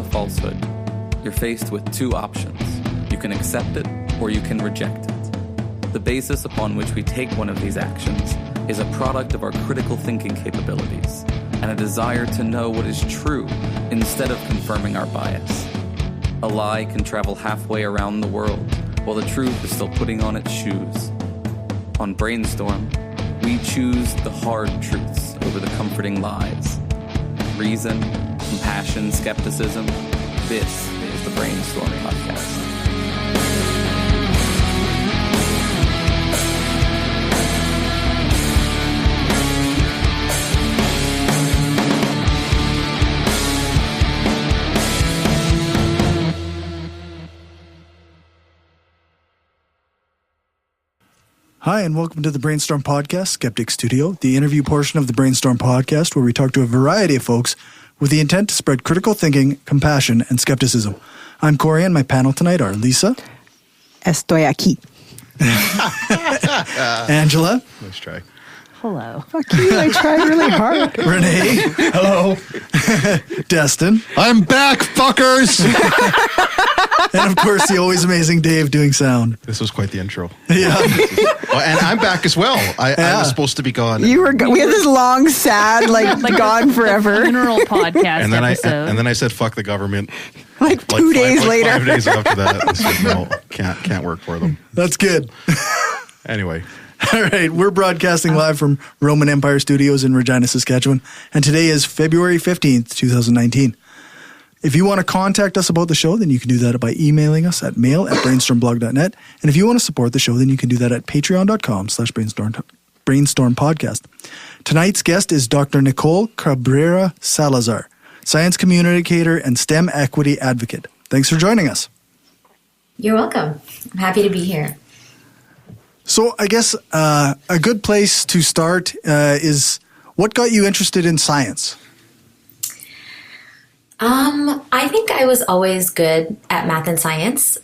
falsehood, you're faced with two options. You can accept it or you can reject it. The basis upon which we take one of these actions is a product of our critical thinking capabilities and a desire to know what is true instead of confirming our bias. A lie can travel halfway around the world while the truth is still putting on its shoes. On Brainstorm, we choose the hard truths over the comforting lies. Reason, compassion, skepticism. This is the Brainstorm Podcast. Hi, and welcome to the Brainstorm Podcast, Skeptic Studio, the interview portion of the Brainstorm Podcast, where we talk to a variety of folks with the intent to spread critical thinking, compassion, and skepticism. I'm Cory, and my panel tonight are Lisa. Estoy aquí. Angela. Nice try. Hello. Fuck you, I tried really hard. Renee. Hello. Destin. I'm back, fuckers! And of course, the always amazing Dave doing sound. This was quite the intro. Yeah. Oh, and I'm back as well. I was supposed to be gone. You were. We had this long, sad, like gone forever. Funeral podcast and then episode. And then I said, "Fuck the government." Like 2 days later. 5 days after that, I said, "No, can't work for them." That's good. Anyway. All right, we're broadcasting live from Roman Empire Studios in Regina, Saskatchewan, and today is February 15th, 2019. If you want to contact us about the show, then you can do that by emailing us at mail@brainstormblog.net. And if you want to support the show, then you can do that at patreon.com/brainstormpodcast. Tonight's guest is Dr. Nicole Cabrera Salazar, science communicator and STEM equity advocate. Thanks for joining us. You're welcome. I'm happy to be here. So I guess a good place to start is what got you interested in science? I think I was always good at math and science,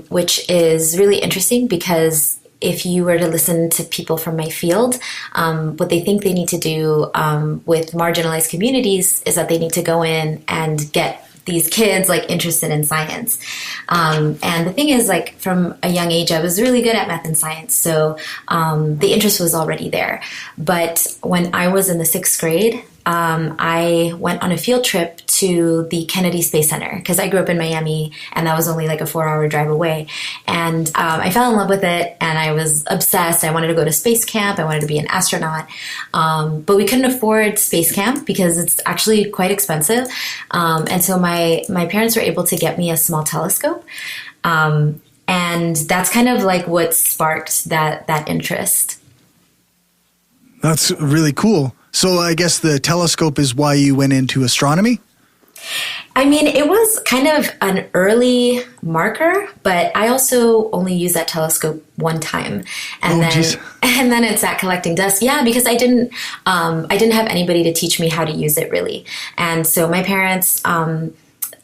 which is really interesting because if you were to listen to people from my field, what they think they need to do with marginalized communities is that they need to go in and get these kids like interested in science. And the thing is, like, from a young age, I was really good at math and science. So the interest was already there. But when I was in the 6th grade, I went on a field trip to the Kennedy Space Center because I grew up in Miami and that was only like a 4-hour drive away. And I fell in love with it and I was obsessed. I wanted to go to space camp. I wanted to be an astronaut. But we couldn't afford space camp because it's actually quite expensive. And so my parents were able to get me a small telescope. And that's kind of like what sparked that interest. That's really cool. So I guess the telescope is why you went into astronomy? I mean, it was kind of an early marker, but I also only used that telescope one time. And then it sat collecting dust. Yeah, because I didn't have anybody to teach me how to use it really. And so my parents,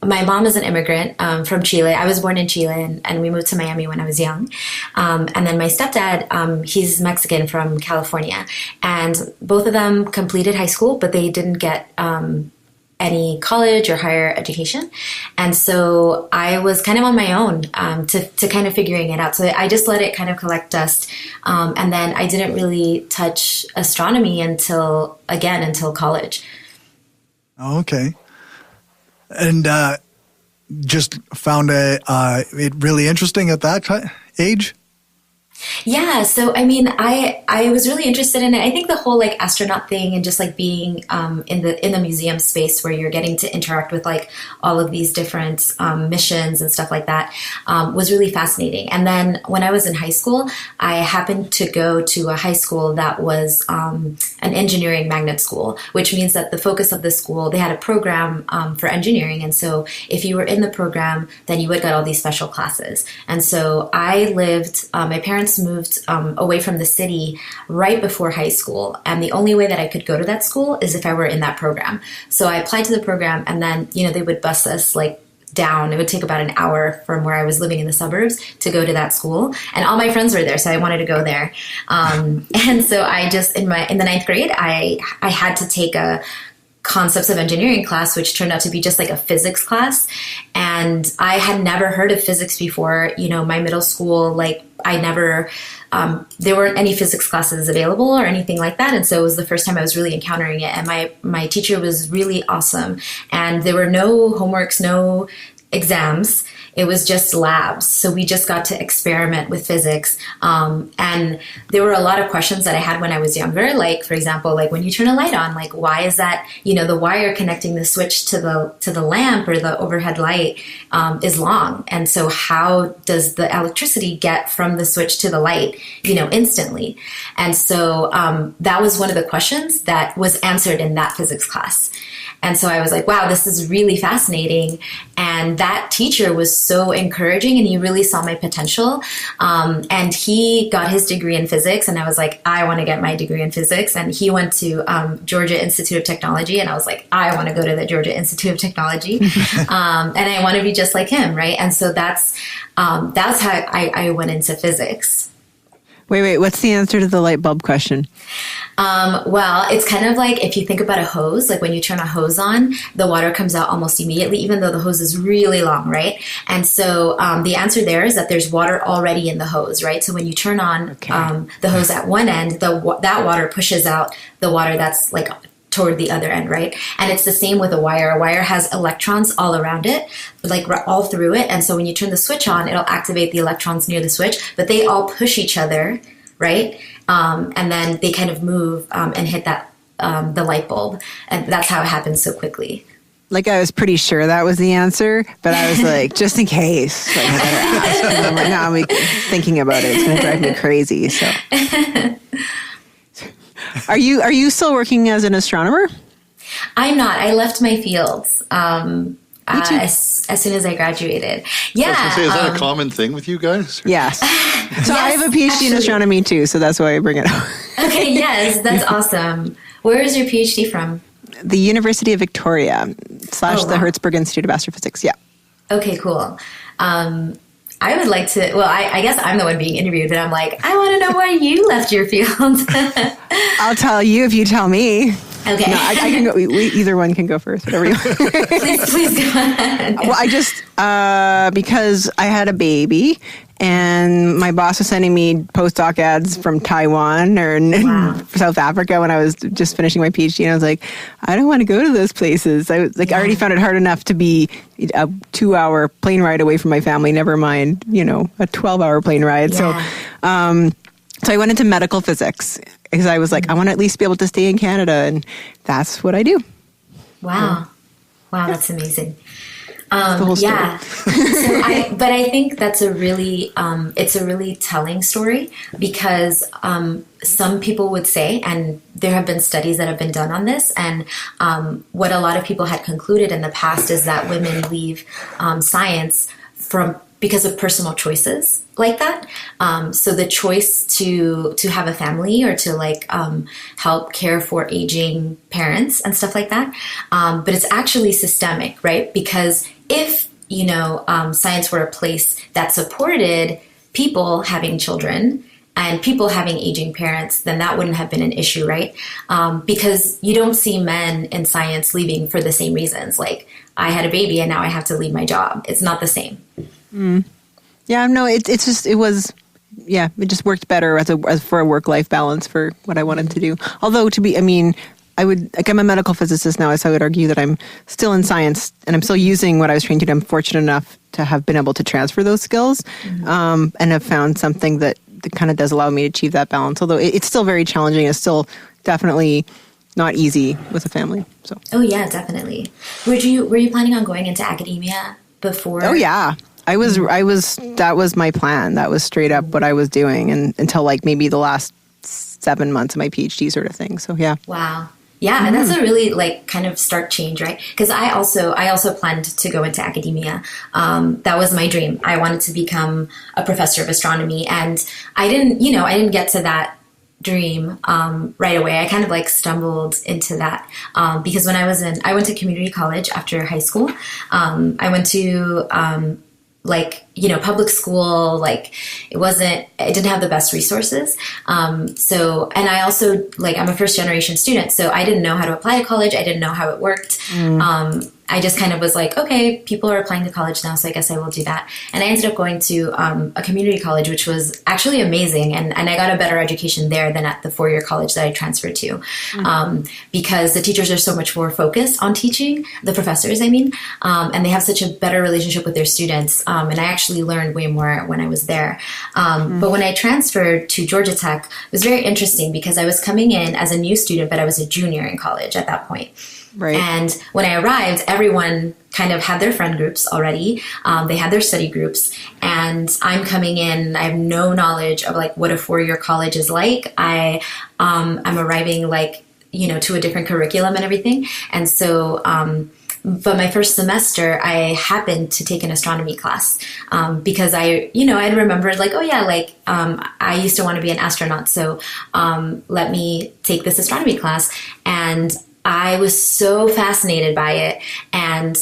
my mom is an immigrant from Chile. I was born in Chile and we moved to Miami when I was young. And then my stepdad, he's Mexican from California. And both of them completed high school, but they didn't get any college or higher education. And so I was kind of on my own to kind of figuring it out. So I just let it kind of collect dust. And then I didn't really touch astronomy until college. Okay. And just found it really interesting at that age? Yeah, so I mean, I was really interested in it. I think the whole like astronaut thing and just like being in the museum space where you're getting to interact with like all of these different missions and stuff like that was really fascinating. And then when I was in high school, I happened to go to a high school that was an engineering magnet school, which means that the focus of the school, they had a program for engineering. And so if you were in the program, then you would get all these special classes. And so I lived, my parents moved away from the city right before high school. And the only way that I could go to that school is if I were in that program. So I applied to the program and then, they would bus us like down. It would take about an hour from where I was living in the suburbs to go to that school. And all my friends were there, so I wanted to go there. And so I just, in the 9th grade, I had to take a concepts of engineering class, which turned out to be just like a physics class. And I had never heard of physics before. My middle school, like I never, there weren't any physics classes available or anything like that. And so it was the first time I was really encountering it. And my teacher was really awesome. And there were no homeworks, no exams. It was just labs. So we just got to experiment with physics. And there were a lot of questions that I had when I was younger. Like, for example, like when you turn a light on, like, why is that, the wire connecting the switch to the lamp or the overhead light is long. And so how does the electricity get from the switch to the light, instantly? And so that was one of the questions that was answered in that physics class. And so I was like, wow, this is really fascinating. And that teacher was so encouraging, and he really saw my potential. And he got his degree in physics, and I was like, I want to get my degree in physics. And he went to Georgia Institute of Technology, and I was like, I want to go to the Georgia Institute of Technology. And I want to be just like him, right? And so that's how I went into physics. Wait, what's the answer to the light bulb question? Well, it's kind of like if you think about a hose, like when you turn a hose on, the water comes out almost immediately, even though the hose is really long, right? And so the answer there is that there's water already in the hose, right? So when you turn on the hose at one end, that water pushes out the water that's like toward the other end, right? And it's the same with a wire. A wire has electrons all around it, like all through it. And so when you turn the switch on, it'll activate the electrons near the switch, but they all push each other, right? And then they kind of move and hit that the light bulb. And that's how it happens so quickly. Like, I was pretty sure that was the answer, but I was like, just in case. Like, I better ask. And I'm like, now I'm thinking about it. It's going to drive me crazy. So, Are you still working as an astronomer? I'm not. I left my fields as soon as I graduated. Yeah. I was gonna say, is that a common thing with you guys? Yes. So I have a PhD in astronomy too, so that's why I bring it up. Okay, yes, that's awesome. Where is your PhD from? The University of Victoria / the Hertzberg Institute of Astrophysics. Yeah. Okay, cool. I would like to, well, I guess I'm the one being interviewed, but I'm like, I want to know why you left your field. I'll tell you if you tell me. Okay. No, I can go. Either one can go first, whatever you want. please go ahead. Well, I just, because I had a baby and my boss was sending me postdoc ads from Taiwan or South Africa when I was just finishing my PhD. And I was like, I don't want to go to those places. I already found it hard enough to be a 2-hour plane ride away from my family, never mind, a 12-hour plane ride. Yeah. So I went into medical physics because I was like, I want to at least be able to stay in Canada, and that's what I do. Wow. Wow, that's amazing. That's the whole story. Yeah. But I think that's it's a really telling story because some people would say, and there have been studies that have been done on this, and what a lot of people had concluded in the past is that women leave science because of personal choices like that. So the choice to have a family or to help care for aging parents and stuff like that. But it's actually systemic, right? Because if, science were a place that supported people having children and people having aging parents, then that wouldn't have been an issue, right? Because you don't see men in science leaving for the same reasons. Like, I had a baby and now I have to leave my job. It's not the same. Mm. Yeah, no, it just worked better as for a work-life balance for what I wanted to do. Although I'm a medical physicist now, so I would argue that I'm still in science and I'm still using what I was trained to do. I'm fortunate enough to have been able to transfer those skills and have found something that kind of does allow me to achieve that balance. Although it's still very challenging. It's still definitely not easy with a family. So. Oh yeah, definitely. Were you planning on going into academia before? Oh yeah. I was, that was my plan. That was straight up what I was doing and until maybe the last 7 months of my PhD sort of thing. So yeah. Wow. Yeah. And that's a really kind of stark change, right? Because I also planned to go into academia. That was my dream. I wanted to become a professor of astronomy, and I didn't get to that dream right away. I kind of stumbled into that because when I went to community college after high school. I went to public school, like it didn't have the best resources. And I also, like, I'm a first generation student, so I didn't know how to apply to college. I didn't know how it worked. I just kind of was like, okay, people are applying to college now, so I guess I will do that. And I ended up going to a community college, which was actually amazing. And I got a better education there than at the 4-year college that I transferred to, because the teachers are so much more focused on teaching, the professors, I mean, and they have such a better relationship with their students. And I actually learned way more when I was there. But when I transferred to Georgia Tech, it was very interesting because I was coming in as a new student, but I was a junior in college at that point. Right. And when I arrived, everyone kind of had their friend groups already. They had their study groups, and I'm coming in. I have no knowledge of like what a 4-year college is like. I'm arriving like, to a different curriculum and everything. And so, but my first semester, I happened to take an astronomy class, because I'd remembered like, oh yeah, like, I used to want to be an astronaut. So, let me take this astronomy class. And I was so fascinated by it. And,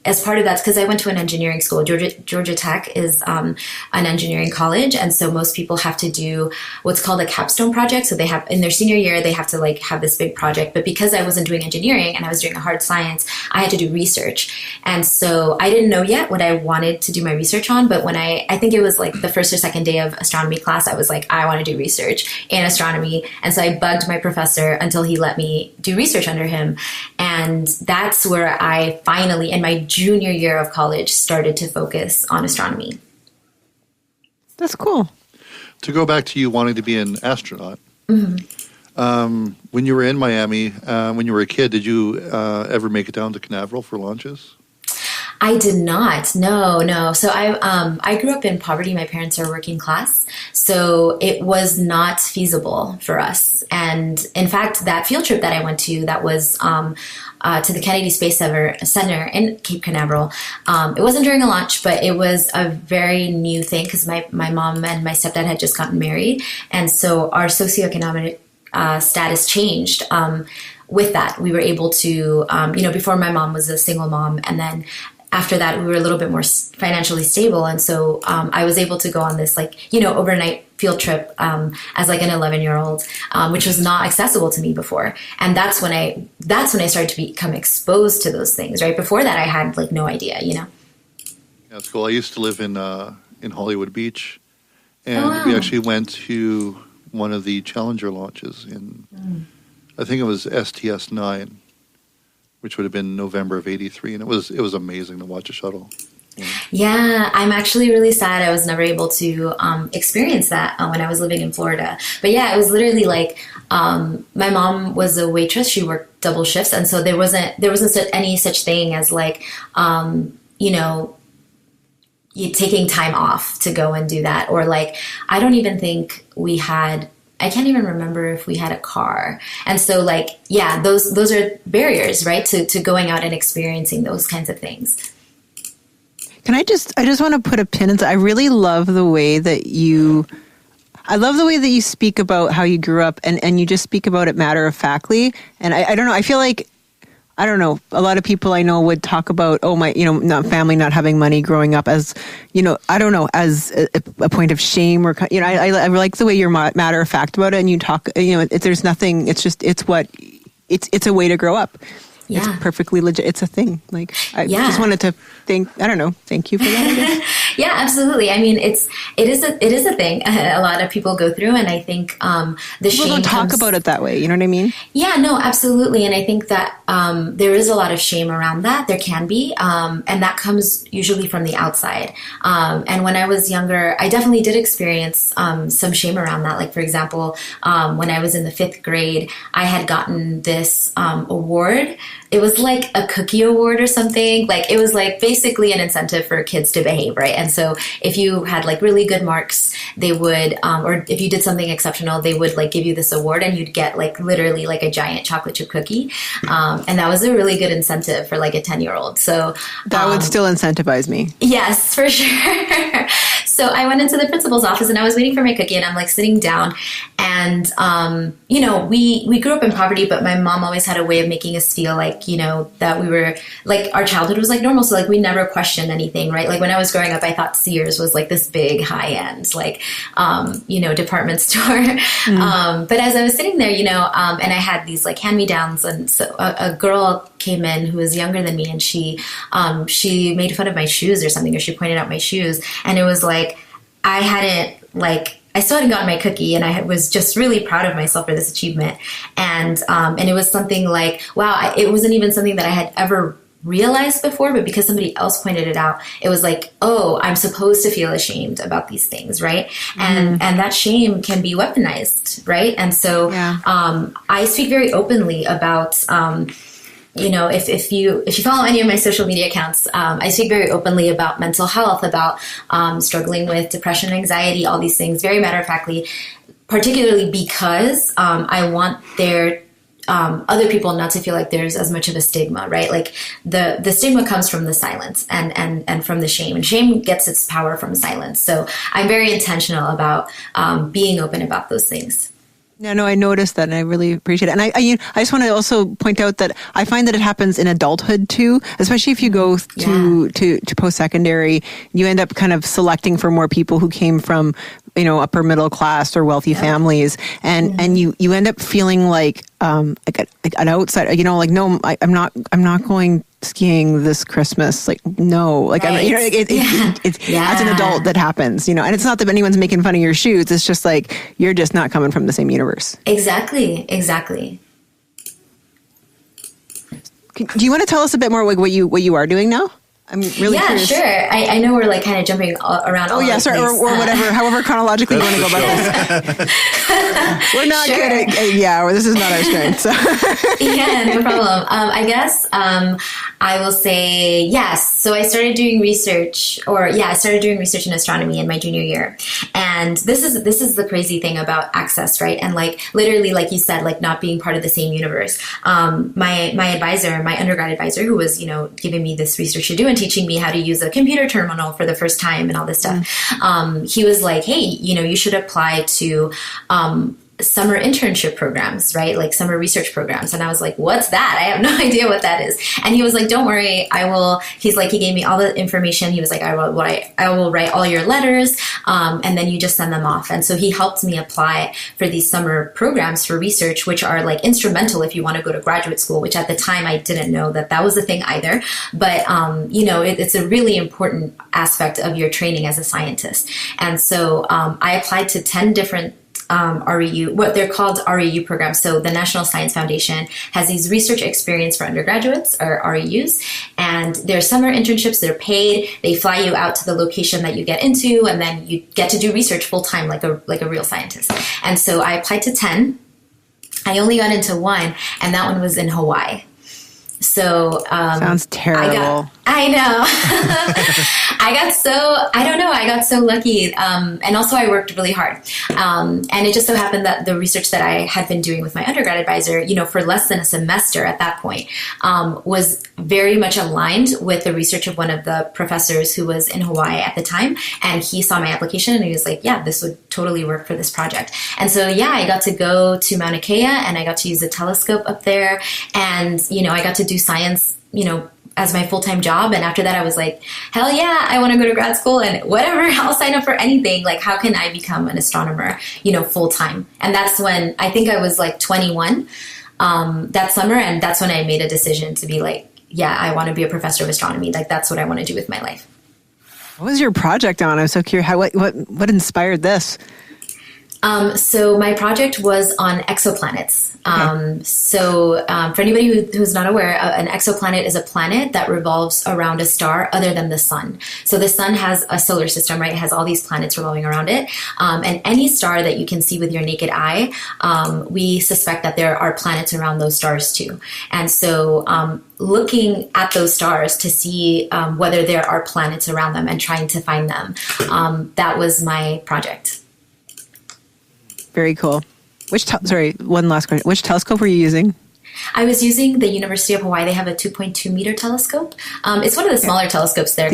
as part of that, because I went to an engineering school, Georgia Tech is an engineering college. And so most people have to do what's called a capstone project. So they have, in their senior year, they have to like have this big project. But because I wasn't doing engineering and I was doing a hard science, I had to do research. And so I didn't know yet what I wanted to do my research on. But when I think it was like the first or second day of astronomy class, I was like, I want to do research in astronomy. And so I bugged my professor until he let me do research under him. And that's where I finally, in my junior year of college, started to focus on astronomy. That's cool. To go back to you wanting to be an astronaut, when you were in Miami, when you were a kid, did you ever make it down to Canaveral for launches? I did not. No. So I grew up in poverty. My parents are working class. So it was not feasible for us. And in fact, that field trip that I went to, that was to the Kennedy Space Center in Cape Canaveral. It wasn't during a launch, but it was a very new thing because my mom and my stepdad had just gotten married. And so our socioeconomic status changed. With that, we were able to, before my mom was a single mom, and then after that, we were a little bit more financially stable. And so I was able to go on this overnight field trip as like an 11-year-old, which was not accessible to me before. And that's when I started to become exposed to those things. Right before that, I had like no idea. Yeah, that's cool. I used to live in Hollywood Beach, and we actually went to one of the Challenger launches in, I think it was STS-9. Which would have been November of '83, and it was amazing to watch a shuttle. Yeah, I'm actually really sad I was never able to experience that when I was living in Florida. But yeah, it was literally like my mom was a waitress; she worked double shifts, and so there wasn't any such thing as like you taking time off to go and do that, or like I don't even think we had. I can't even remember if we had a car. And so like, yeah, those are barriers, right? To going out and experiencing those kinds of things. I just want to put a pin into, I really love the way that you speak about how you grew up and you just speak about it matter of factly. And I don't know, I feel like, I don't know, a lot of people I know would talk about, not family, not having money growing up as, I don't know, as a point of shame or, I like the way you're matter of fact about it and you talk, there's nothing, it's a way to grow up. Yeah. It's perfectly legit. It's a thing. Like, I just wanted to thank you for that, I guess. Yeah, absolutely. I mean, it is a thing a lot of people go through. And I think the people shame don't talk about it that way. You know what I mean? Yeah, no, absolutely. And I think that there is a lot of shame around that. There can be. And that comes usually from the outside. And when I was younger, I definitely did experience some shame around that. Like, for example, when I was in the 5th grade, I had gotten this award. It was like a cookie award or something. Like, it was like basically an incentive for kids to behave, right? And so if you had like really good marks, they would, or if you did something exceptional, they would like give you this award and you'd get like literally like a giant chocolate chip cookie. And that was a really good incentive for like a 10-year-old. So that would still incentivize me. Yes, for sure. So I went into the principal's office and I was waiting for my cookie and I'm like sitting down And, you know, we grew up in poverty, but my mom always had a way of making us feel like, you know, that we were like, our childhood was like normal. So like we never questioned anything, right? Like when I was growing up, I thought Sears was like this big high end, like, you know, department store. But as I was sitting there, you know, and I had these like hand-me-downs, and so a girl came in who was younger than me, and she made fun of my shoes or something, or she pointed out my shoes. And it was like, I still hadn't gotten my cookie, and I was just really proud of myself for this achievement. And it was something like, wow, it wasn't even something that I had ever realized before, but because somebody else pointed it out, it was like, oh, I'm supposed to feel ashamed about these things, right? And that shame can be weaponized, right? And so I speak very openly about you know, if you follow any of my social media accounts, I speak very openly about mental health, about struggling with depression, anxiety, all these things, very matter-of-factly, particularly because I want other people not to feel like there's as much of a stigma, right? Like the stigma comes from the silence and from the shame, and shame gets its power from silence. So I'm very intentional about being open about those things. No, I noticed that, and I really appreciate it. And I just want to also point out that I find that it happens in adulthood too, especially if you go to post-secondary. You end up kind of selecting for more people who came from, you know, upper middle class or wealthy families, and you end up feeling like an outsider. You know, like, no, I'm not going skiing this Christmas. Like, no, like, right. You know, it's as an adult that happens, you know, and it's not that anyone's making fun of your shoes. It's just like, you're just not coming from the same universe. Exactly. Do you want to tell us a bit more like what you are doing now? I'm really curious. Sure. I know we're like kind of jumping around. Oh, yeah, sorry, or whatever, however chronologically you want to go about this. We're not good at, this is not our strength. So. Yeah, no problem. I guess I will say yes. So I started doing research, in astronomy in my junior year. And this is the crazy thing about access, right? And like literally, like you said, like not being part of the same universe. My advisor, my undergrad advisor, who was, you know, giving me this research to do and teaching me how to use a computer terminal for the first time and all this stuff. He was like, hey, you know, you should apply to summer internship programs, right? Like summer research programs. And I was like, what's that? I have no idea what that is. And he was like, don't worry, he gave me all the information. He was like, I will write all your letters. And then you just send them off. And so he helped me apply for these summer programs for research, which are like instrumental if you want to go to graduate school, which at the time I didn't know that was a thing either. But, you know, it's a really important aspect of your training as a scientist. And so I applied to 10 different REU, what they're called REU programs. So the National Science Foundation has these research experience for undergraduates, or REUs, and they're summer internships. They're paid. They fly you out to the location that you get into, and then you get to do research full time, like a real scientist. And so I applied to 10. I only got into one, and that one was in Hawaii. So sounds terrible. I know. I got so lucky. And also I worked really hard. And it just so happened that the research that I had been doing with my undergrad advisor, you know, for less than a semester at that point, was very much aligned with the research of one of the professors who was in Hawaii at the time. And he saw my application and he was like, yeah, this would totally work for this project. And so, I got to go to Mauna Kea and I got to use a telescope up there. And, you know, I got to do science, you know, as my full-time job. And after that, I was like, hell yeah, I want to go to grad school and whatever, I'll sign up for anything. Like, how can I become an astronomer, you know, full-time? And that's when I think I was like 21 that summer. And that's when I made a decision to be like, yeah, I want to be a professor of astronomy. Like, that's what I want to do with my life. What was your project on? I'm so curious. What inspired this? So my project was on exoplanets. Okay. For anybody who's not aware, an exoplanet is a planet that revolves around a star other than the sun. So the sun has a solar system, right? It has all these planets revolving around it. And any star that you can see with your naked eye, we suspect that there are planets around those stars too. And so looking at those stars to see whether there are planets around them and trying to find them, that was my project. Very cool. One last question. Which telescope were you using? I was using the University of Hawaii. They have a 2.2 meter telescope. It's one of the smaller telescopes there.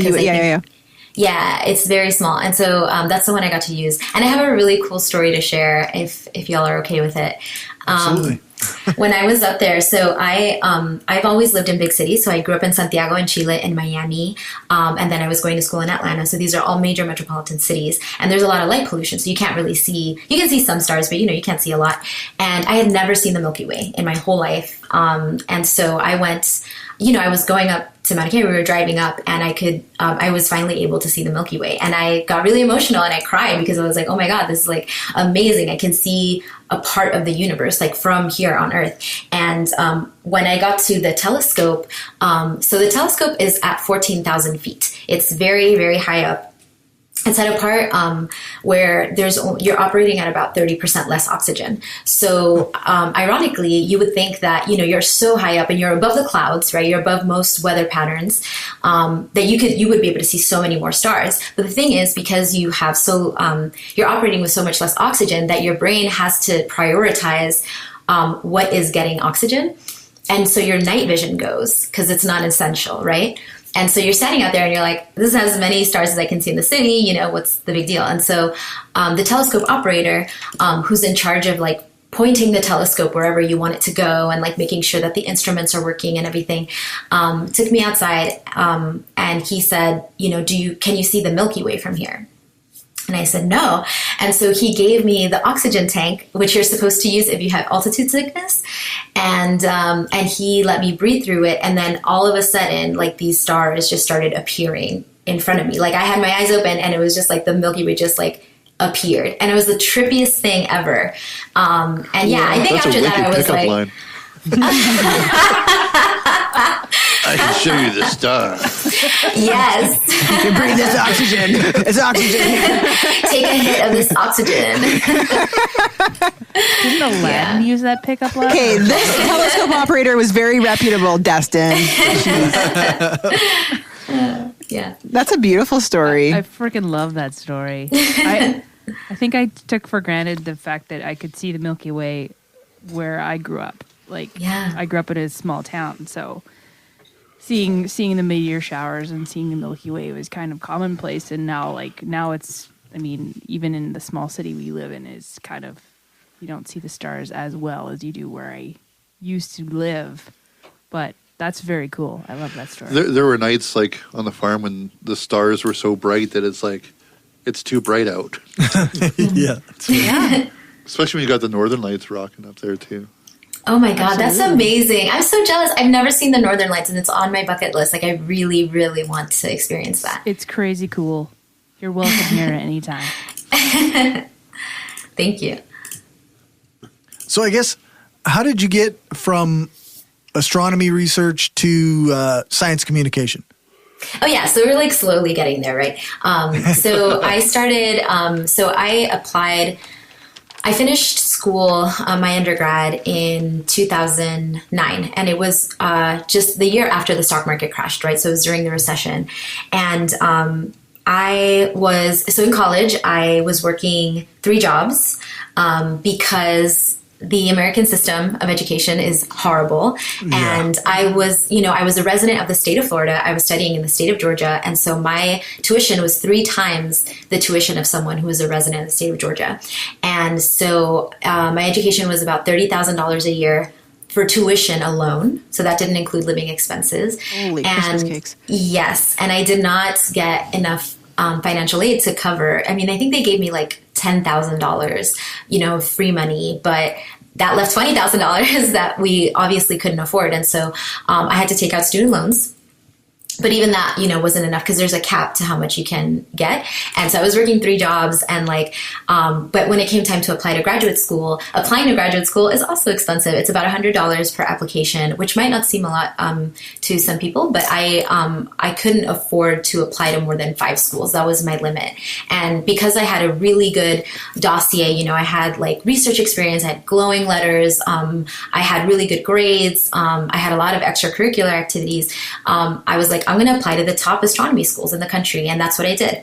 Yeah, it's very small. And so that's the one I got to use. And I have a really cool story to share if y'all are okay with it. Absolutely. When I was up there, so I've always lived in big cities. So I grew up in Santiago in Chile, in Miami, and then I was going to school in Atlanta. So these are all major metropolitan cities, and there's a lot of light pollution. So you can't really see. You can see some stars, but you can't see a lot. And I had never seen the Milky Way in my whole life. And so I went. I was going up to Mauna Kea. We were driving up, and I was finally able to see the Milky Way, and I got really emotional and I cried because I was like, oh my God, this is like amazing. I can see a part of the universe, like from here on Earth. And when I got to the telescope, so the telescope is at 14,000 feet. It's very, very high up. It's at a part where you're operating at about 30% less oxygen. So ironically, you would think that you're so high up and you're above the clouds, right? You're above most weather patterns, that you would be able to see so many more stars. But the thing is, because you have you're operating with so much less oxygen, that your brain has to prioritize what is getting oxygen, and so your night vision goes because it's not essential, right? And so you're standing out there and you're like, this has as many stars as I can see in the city, what's the big deal? And so the telescope operator, who's in charge of like pointing the telescope wherever you want it to go and like making sure that the instruments are working and everything, took me outside and he said, can you see the Milky Way from here? And I said, no. And so he gave me the oxygen tank, which you're supposed to use if you have altitude sickness. And he let me breathe through it. And then all of a sudden, like these stars just started appearing in front of me. Like I had my eyes open and it was just like the Milky Way just like appeared. And it was the trippiest thing ever. I think after that I was like, line. I can show you the star. Yes. You can breathe this oxygen. It's oxygen. Take a hit of this oxygen. Didn't Aladdin use that pickup line? Okay, this telescope operator was very reputable, Destin. Yeah. That's a beautiful story. I freaking love that story. I think I took for granted the fact that I could see the Milky Way where I grew up. I grew up in a small town, so seeing the meteor showers and seeing the Milky Way was kind of commonplace. And now it's, even in the small city we live in, is kind of, you don't see the stars as well as you do where I used to live. But that's very cool. I love that story. There were nights like on the farm when the stars were so bright that it's like it's too bright out. Yeah. Yeah. Especially when you got the Northern Lights rocking up there too. Oh my God, that's amazing. I'm so jealous. I've never seen the Northern Lights and it's on my bucket list. Like I really, really want to experience that. It's crazy cool. You're welcome here at any time. Thank you. So I guess, how did you get from astronomy research to science communication? Oh yeah, so we're like slowly getting there, right? So I started, I applied, I finished school, my undergrad in 2009, and it was just the year after the stock market crashed, right? So it was during the recession. And so in college, I was working 3 jobs because the American system of education is horrible. Yeah. And I was a resident of the state of Florida. I was studying in the state of Georgia. And so my tuition was 3 times the tuition of someone who was a resident of the state of Georgia. And so my education was about $30,000 a year for tuition alone. So that didn't include living expenses. Holy Christmas cakes. Yes. And I did not get enough financial aid to cover. I think they gave me like $10,000, free money, but that left $20,000 that we obviously couldn't afford. And so I had to take out student loans. But even that, wasn't enough because there's a cap to how much you can get. And so I was working 3 jobs and but when it came time to applying to graduate school is also expensive. It's about $100 per application, which might not seem a lot to some people, but I couldn't afford to apply to more than 5 schools. That was my limit. And because I had a really good dossier, I had like research experience, I had glowing letters, I had really good grades, I had a lot of extracurricular activities. I was like, I'm going to apply to the top astronomy schools in the country. And that's what I did.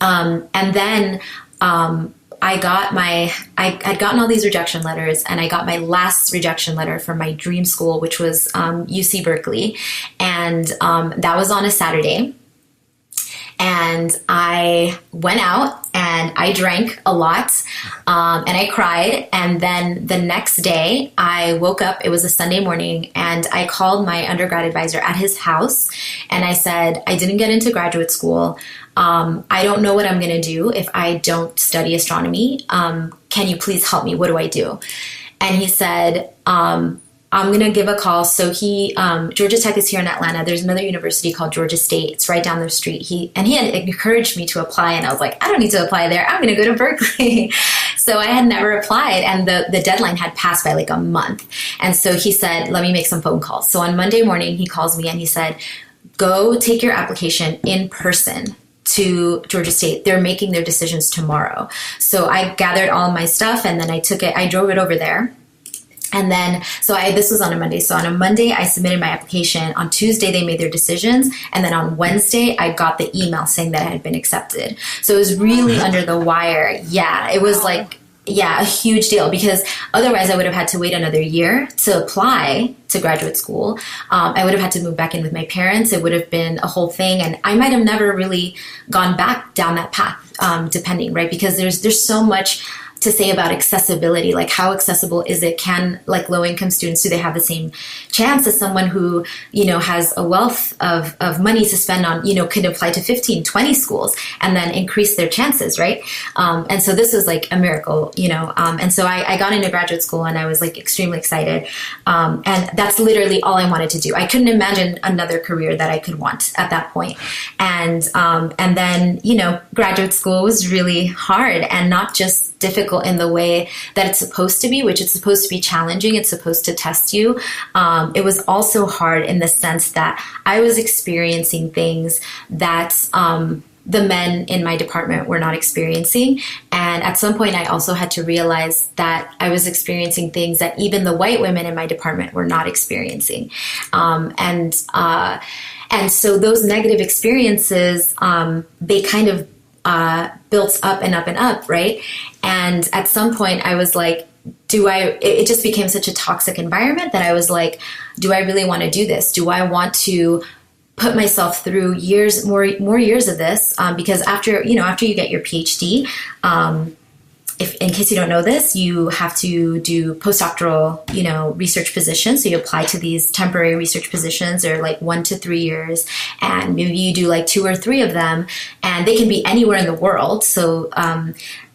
And then I'd gotten all these rejection letters, and I got my last rejection letter from my dream school, which was UC Berkeley. And that was on a Saturday. And I went out and I drank a lot, and I cried. And then the next day I woke up, it was a Sunday morning, and I called my undergrad advisor at his house. And I said, I didn't get into graduate school. I don't know what I'm going to do if I don't study astronomy. Can you please help me? What do I do? And he said, I'm going to give a call. So Georgia Tech is here in Atlanta. There's another university called Georgia State. It's right down the street. He had encouraged me to apply, and I was like, I don't need to apply there. I'm going to go to Berkeley. So I had never applied, and the deadline had passed by like a month. And so he said, let me make some phone calls. So on Monday morning, he calls me and he said, go take your application in person to Georgia State. They're making their decisions tomorrow. So I gathered all my stuff, and then I drove it over there. And then, this was on a Monday. So on a Monday, I submitted my application. On Tuesday, they made their decisions. And then on Wednesday, I got the email saying that I had been accepted. So it was really under the wire. Yeah, it was a huge deal, because otherwise I would have had to wait another year to apply to graduate school. I would have had to move back in with my parents. It would have been a whole thing. And I might have never really gone back down that path, depending, right? Because there's so much to say about accessibility, like how accessible is it? Can like low income students, do they have the same chance as someone who, has a wealth of money to spend on, could apply to 15, 20 schools and then increase their chances, right? And so this was like a miracle, and so I got into graduate school and I was like extremely excited. And that's literally all I wanted to do. I couldn't imagine another career that I could want at that point. And then, graduate school was really hard, and not just difficult in the way that it's supposed to be, which it's supposed to be challenging. It's supposed to test you. It was also hard in the sense that I was experiencing things that the men in my department were not experiencing. And at some point, I also had to realize that I was experiencing things that even the white women in my department were not experiencing. And so those negative experiences, they kind of built up and up and up, right? And at some point I was like, it just became such a toxic environment that I was like, do I really want to do this? Do I want to put myself through more years of this? Because after you get your PhD, if in case you don't know this, you have to do postdoctoral, research positions. So you apply to these temporary research positions. They're like 1 to 3 years, and maybe you do like 2 or 3 of them, and they can be anywhere in the world. So,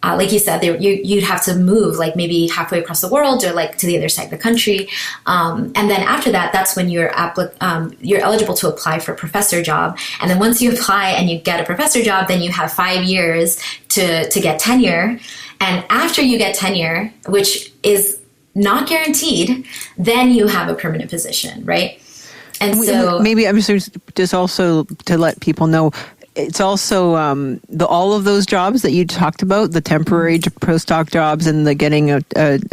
like you said, you'd have to move like maybe halfway across the world or like to the other side of the country. And then after that, that's when you're eligible to apply for a professor job. And then once you apply and you get a professor job, then you have 5 years to get tenure. And after you get tenure, which is not guaranteed, then you have a permanent position, right? And so maybe I'm just also to let people know, it's also all of those jobs that you talked about, the temporary postdoc jobs and the getting a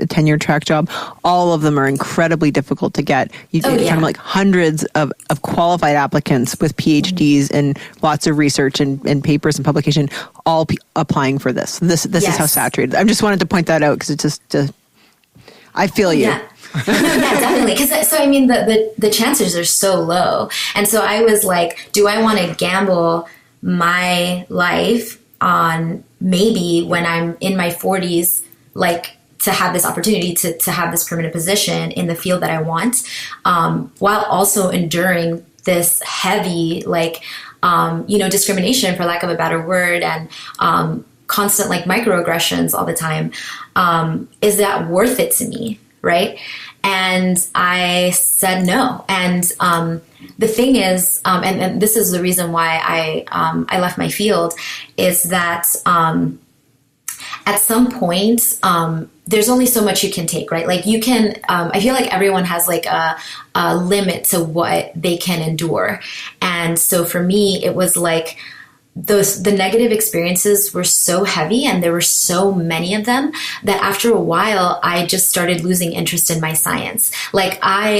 tenure track job, all of them are incredibly difficult to get. You're talking about like hundreds of qualified applicants with PhDs and lots of research and papers and publication, all applying for this. This is how saturated. I just wanted to point that out because it's just, I feel you. Yeah. Yeah, definitely. Because so I mean, the chances are so low, and so I was like, do I want to gamble my life on maybe when I'm in my 40s, like to have this opportunity to have this permanent position in the field that I want, while also enduring this heavy, discrimination, for lack of a better word, and constant like microaggressions all the time. Is that worth it to me? Right? And I said no. And the thing is, and this is the reason why I left my field, is that at some point, there's only so much you can take, right? Like you can, I feel like everyone has like a limit to what they can endure. And so for me, it was like, the negative experiences were so heavy, and there were so many of them, that after a while I just started losing interest in my science. Like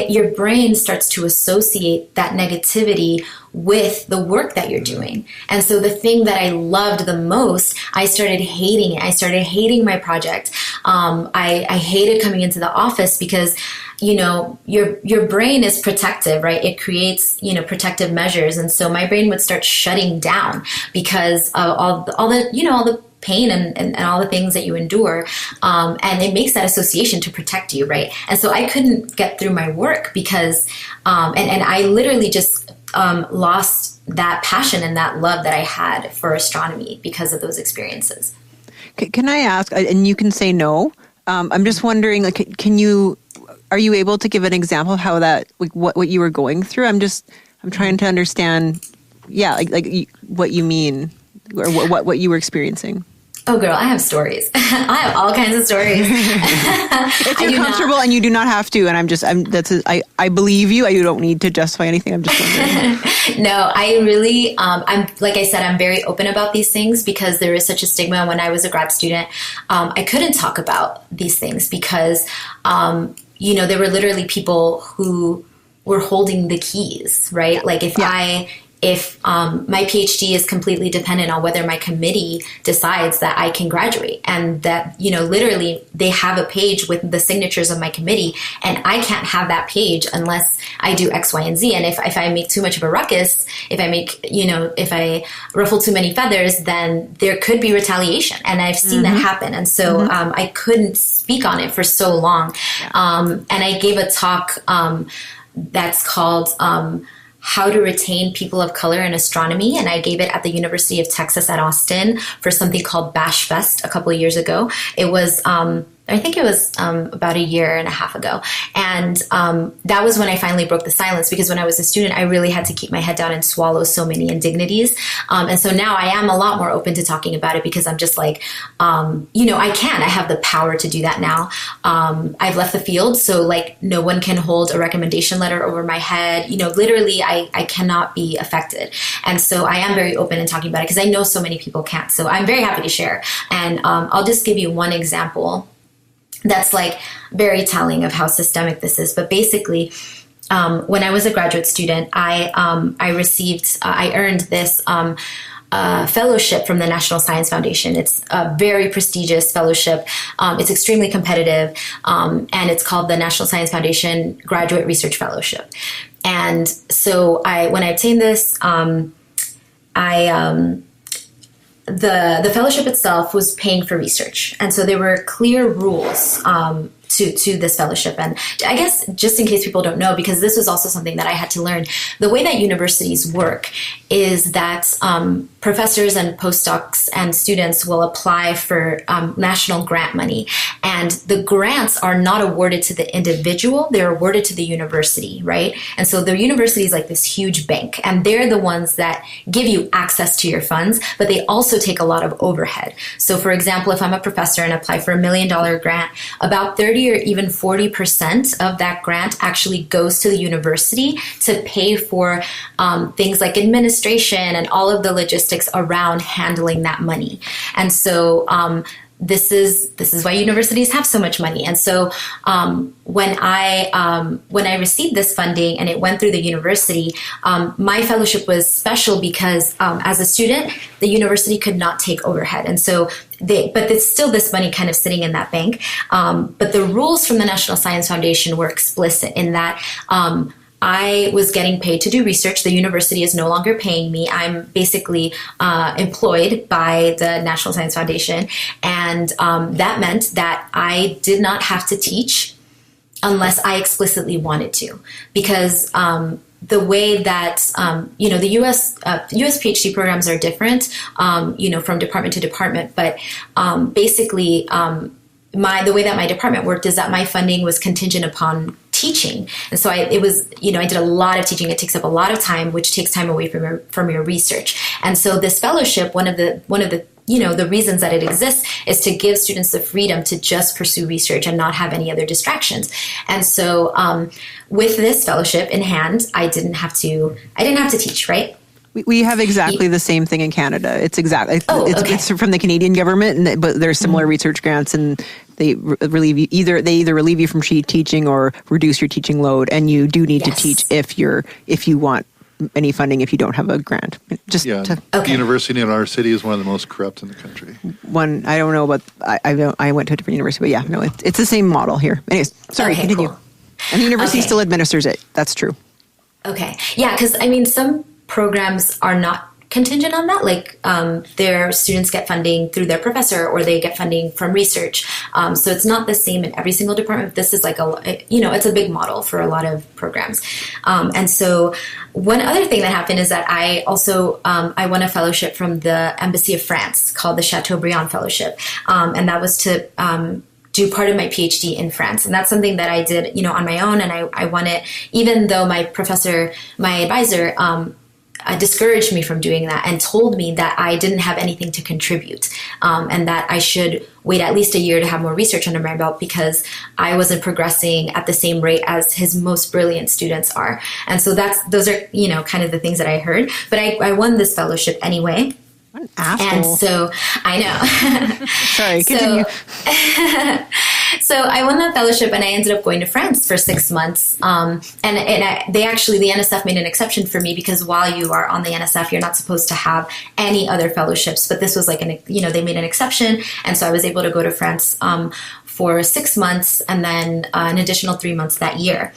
your brain starts to associate that negativity with the work that you're doing. And so the thing that I loved the most, I started hating it. I started hating my project. I hated coming into the office because, your brain is protective, right? It creates, protective measures. And so my brain would start shutting down because of all the pain and all the things that you endure. And it makes that association to protect you, right? And so I couldn't get through my work because, and I literally just lost that passion and that love that I had for astronomy because of those experiences. Can I ask, and you can say no, I'm just wondering, like, are you able to give an example of how that, like, what you were going through? I'm trying to understand, like what you mean, or what you were experiencing. Oh, girl, I have stories. I have all kinds of stories. If you're comfortable and you do not have to, and I believe you. You don't need to justify anything. I'm just wondering. No, I really, I'm like I said, I'm very open about these things because there is such a stigma. When I was a grad student, I couldn't talk about these things because, there were literally people who were holding the keys, right? Like if my PhD is completely dependent on whether my committee decides that I can graduate, and that, literally they have a page with the signatures of my committee, and I can't have that page unless I do X, Y, and Z. And if I make too much of a ruckus, if I ruffle too many feathers, then there could be retaliation. And I've seen that happen. And so I couldn't speak on it for so long. And I gave a talk that's called How to Retain People of Color in Astronomy. And I gave it at the University of Texas at Austin for something called Bash Fest a couple of years ago. It was, I think it was about a year and a half ago. And that was when I finally broke the silence, because when I was a student, I really had to keep my head down and swallow so many indignities. And so now I am a lot more open to talking about it because I'm just like, I have the power to do that now. I've left the field, so like no one can hold a recommendation letter over my head. Literally I cannot be affected. And so I am very open in talking about it because I know so many people can't. So I'm very happy to share. And I'll just give you one example that's like very telling of how systemic this is. But basically, when I was a graduate student, I earned this fellowship from the National Science Foundation. It's a very prestigious fellowship. It's extremely competitive, and it's called the National Science Foundation Graduate Research Fellowship. And so when I obtained this, the fellowship itself was paying for research. And so there were clear rules to this fellowship. And I guess just in case people don't know, because this was also something that I had to learn, the way that universities work is that professors and postdocs and students will apply for national grant money. And the grants are not awarded to the individual, they're awarded to the university, right? And so the university is like this huge bank, and they're the ones that give you access to your funds, but they also take a lot of overhead. So for example, if I'm a professor and apply for $1 million grant, about 30 or even 40% of that grant actually goes to the university to pay for things like administration and all of the logistics around handling that money. And so this is why universities have so much money. And so when I received this funding and it went through the university, my fellowship was special because as a student, the university could not take overhead. And so but it's still this money kind of sitting in that bank. But the rules from the National Science Foundation were explicit in that I was getting paid to do research. The university is no longer paying me. I'm basically employed by the National Science Foundation. And that meant that I did not have to teach unless I explicitly wanted to. Because the way that, the US PhD programs are different, from department to department. But basically, the way that my department worked is that my funding was contingent upon teaching. And so I did a lot of teaching. It takes up a lot of time, which takes time away from your research. And so this fellowship, one of the the reasons that it exists is to give students the freedom to just pursue research and not have any other distractions. And so with this fellowship in hand, I didn't have to teach, right? We have exactly the same thing in Canada. It's it's from the Canadian government, but there's similar research grants, and they relieve you either relieve you from teaching or reduce your teaching load, and you do need to teach if you want any funding if you don't have a grant. The university in our city is one of the most corrupt in the country. I don't know about I went to a different university, but it's the same model here. Anyways, sorry, continue. Cool. And the university still administers it. That's true. Okay. Yeah, because I mean, some programs are not contingent on that. Like their students get funding through their professor, or they get funding from research. So it's not the same in every single department. This is like it's a big model for a lot of programs. And so one other thing that happened is that I also I won a fellowship from the Embassy of France called the Chateaubriand Fellowship, and that was to do part of my PhD in France. And that's something that I did, on my own, and I won it, even though my advisor, discouraged me from doing that and told me that I didn't have anything to contribute, and that I should wait at least a year to have more research under my belt because I wasn't progressing at the same rate as his most brilliant students are. And so those are, kind of the things that I heard. But I won this fellowship anyway. What an asshole. And so, I know. Sorry, continue. So I won that fellowship and I ended up going to France for 6 months. The NSF made an exception for me because while you are on the NSF, you're not supposed to have any other fellowships. But this was like they made an exception. And so I was able to go to France for 6 months and then an additional 3 months that year.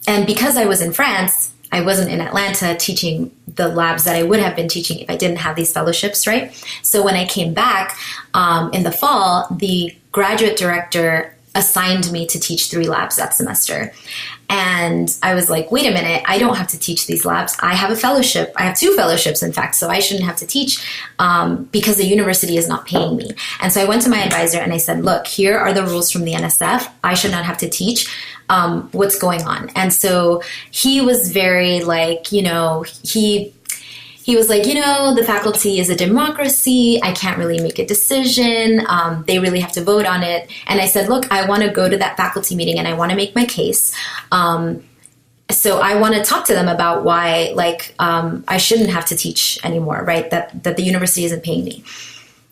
And because I was in France, I wasn't in Atlanta teaching the labs that I would have been teaching if I didn't have these fellowships, right? So when I came back in the fall, the graduate director assigned me to teach 3 labs that semester. And I was like, wait a minute, I don't have to teach these labs. I have a fellowship. I have 2 fellowships, in fact, so I shouldn't have to teach because the university is not paying me. And so I went to my advisor and I said, look, here are the rules from the NSF. I should not have to teach. What's going on? And so he was very like, he was like, the faculty is a democracy. I can't really make a decision. They really have to vote on it. And I said, look, I want to go to that faculty meeting and I want to make my case. So I want to talk to them about why, I shouldn't have to teach anymore, right? That the university isn't paying me.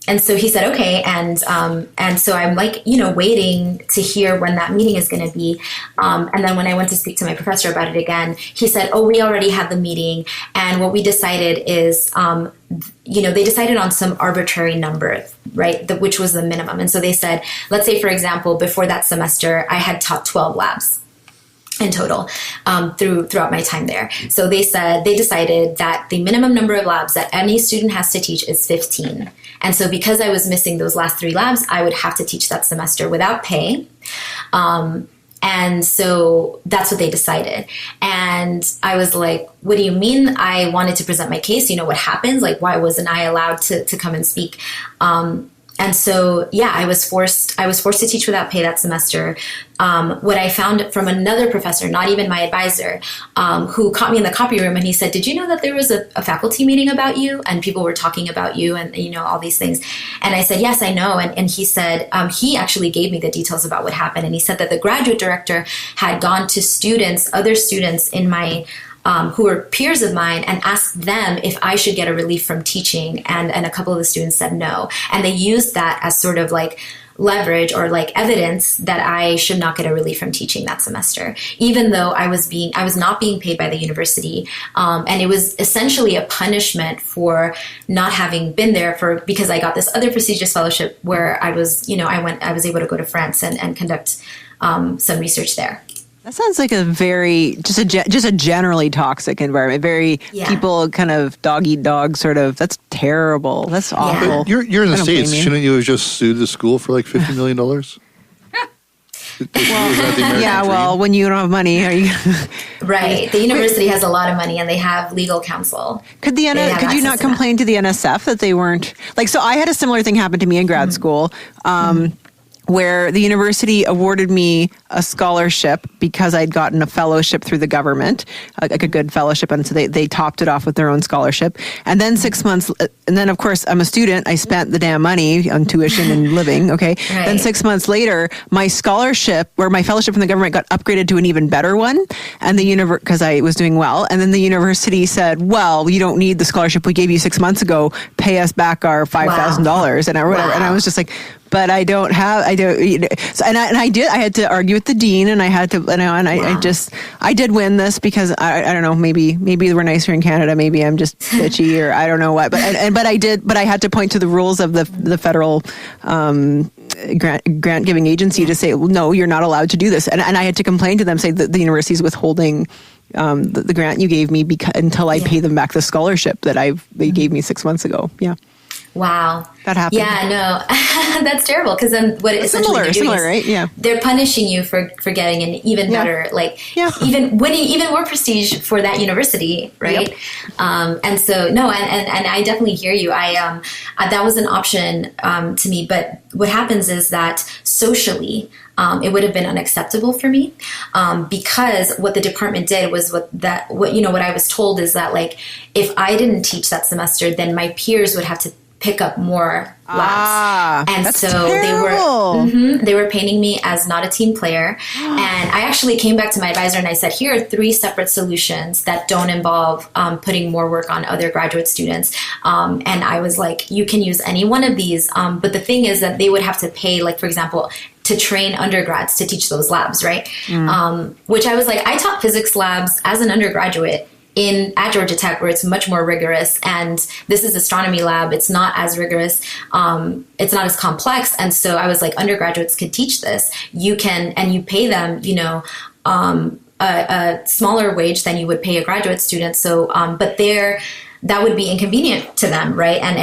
And so he said, okay. And so I'm waiting to hear when that meeting is going to be. And then when I went to speak to my professor about it again, he said, oh, we already had the meeting. And what we decided is, they decided on some arbitrary number, right? Which was the minimum. And so they said, let's say, for example, before that semester, I had taught 12 labs in total throughout my time there. So they decided that the minimum number of labs that any student has to teach is 15. And so because I was missing those last 3 labs, I would have to teach that semester without pay. And so that's what they decided. And I was like, what do you mean? I wanted to present my case. What happens? Like, why wasn't I allowed to come and speak? And so, I was forced to teach without pay that semester. What I found from another professor, not even my advisor, who caught me in the copy room, and he said, did you know that there was a faculty meeting about you and people were talking about you and, all these things? And I said, yes, I know. And he said, he actually gave me the details about what happened. And he said that the graduate director had gone to other students in my who were peers of mine and asked them if I should get a relief from teaching. And a couple of the students said no. And they used that as sort of like leverage or like evidence that I should not get a relief from teaching that semester, even though I was not being paid by the university. And it was essentially a punishment for not having been there because I got this other prestigious fellowship where I was able to go to France and conduct some research there. That sounds like a very, just a generally toxic environment. Very people kind of dog eat dog sort of. That's terrible. That's awful. But you're in the States. Shouldn't you have just sued the school for like $50 million? When you don't have money, are you right? The university has a lot of money and they have legal counsel. Could you not complain to the NSF that they weren't like? So I had a similar thing happen to me in grad school. Where the university awarded me a scholarship because I'd gotten a fellowship through the government, like a good fellowship, and so they topped it off with their own scholarship. And then 6 months, and then of course I'm a student, I spent the damn money on tuition and living, okay? Right. Then 6 months later, my scholarship, or my fellowship from the government got upgraded to an even better one, and because I was doing well, and then the university said, well, you don't need the scholarship we gave you 6 months ago, pay us back our $5,000, and I was just like, but I don't. So, and I had to argue with the dean, and I had to, I did win this because I don't know, maybe we're nicer in Canada, maybe I'm just bitchy, or I don't know what, but I had to point to the rules of the federal grant giving agency to say, well, no, you're not allowed to do this. And I had to complain to them, say that the university's withholding the grant you gave me until I pay them back the scholarship that they gave me 6 months ago. Yeah. Wow. That happened. Yeah, no, that's terrible. Because then what essentially they're doing is right? Yeah. They're punishing you for getting an even better, even winning even more prestige for that university, right? Yep. And so, no, and I definitely hear you. That was an option to me. But what happens is that socially, it would have been unacceptable for me because what the department did was what I was told is that like if I didn't teach that semester, then my peers would have to pick up more labs. And that's so terrible. they were painting me as not a team player. And I actually came back to my advisor and I said, here are 3 separate solutions that don't involve putting more work on other graduate students. And I was like, you can use any one of these. But the thing is that they would have to pay, like, for example, to train undergrads to teach those labs, right? Which I was like, I taught physics labs as an undergraduate at Georgia Tech, where it's much more rigorous, and this is astronomy lab. It's not as rigorous. It's not as complex. And so I was like, undergraduates could teach this. You can, and you pay them, a smaller wage than you would pay a graduate student. So, but that would be inconvenient to them, right? And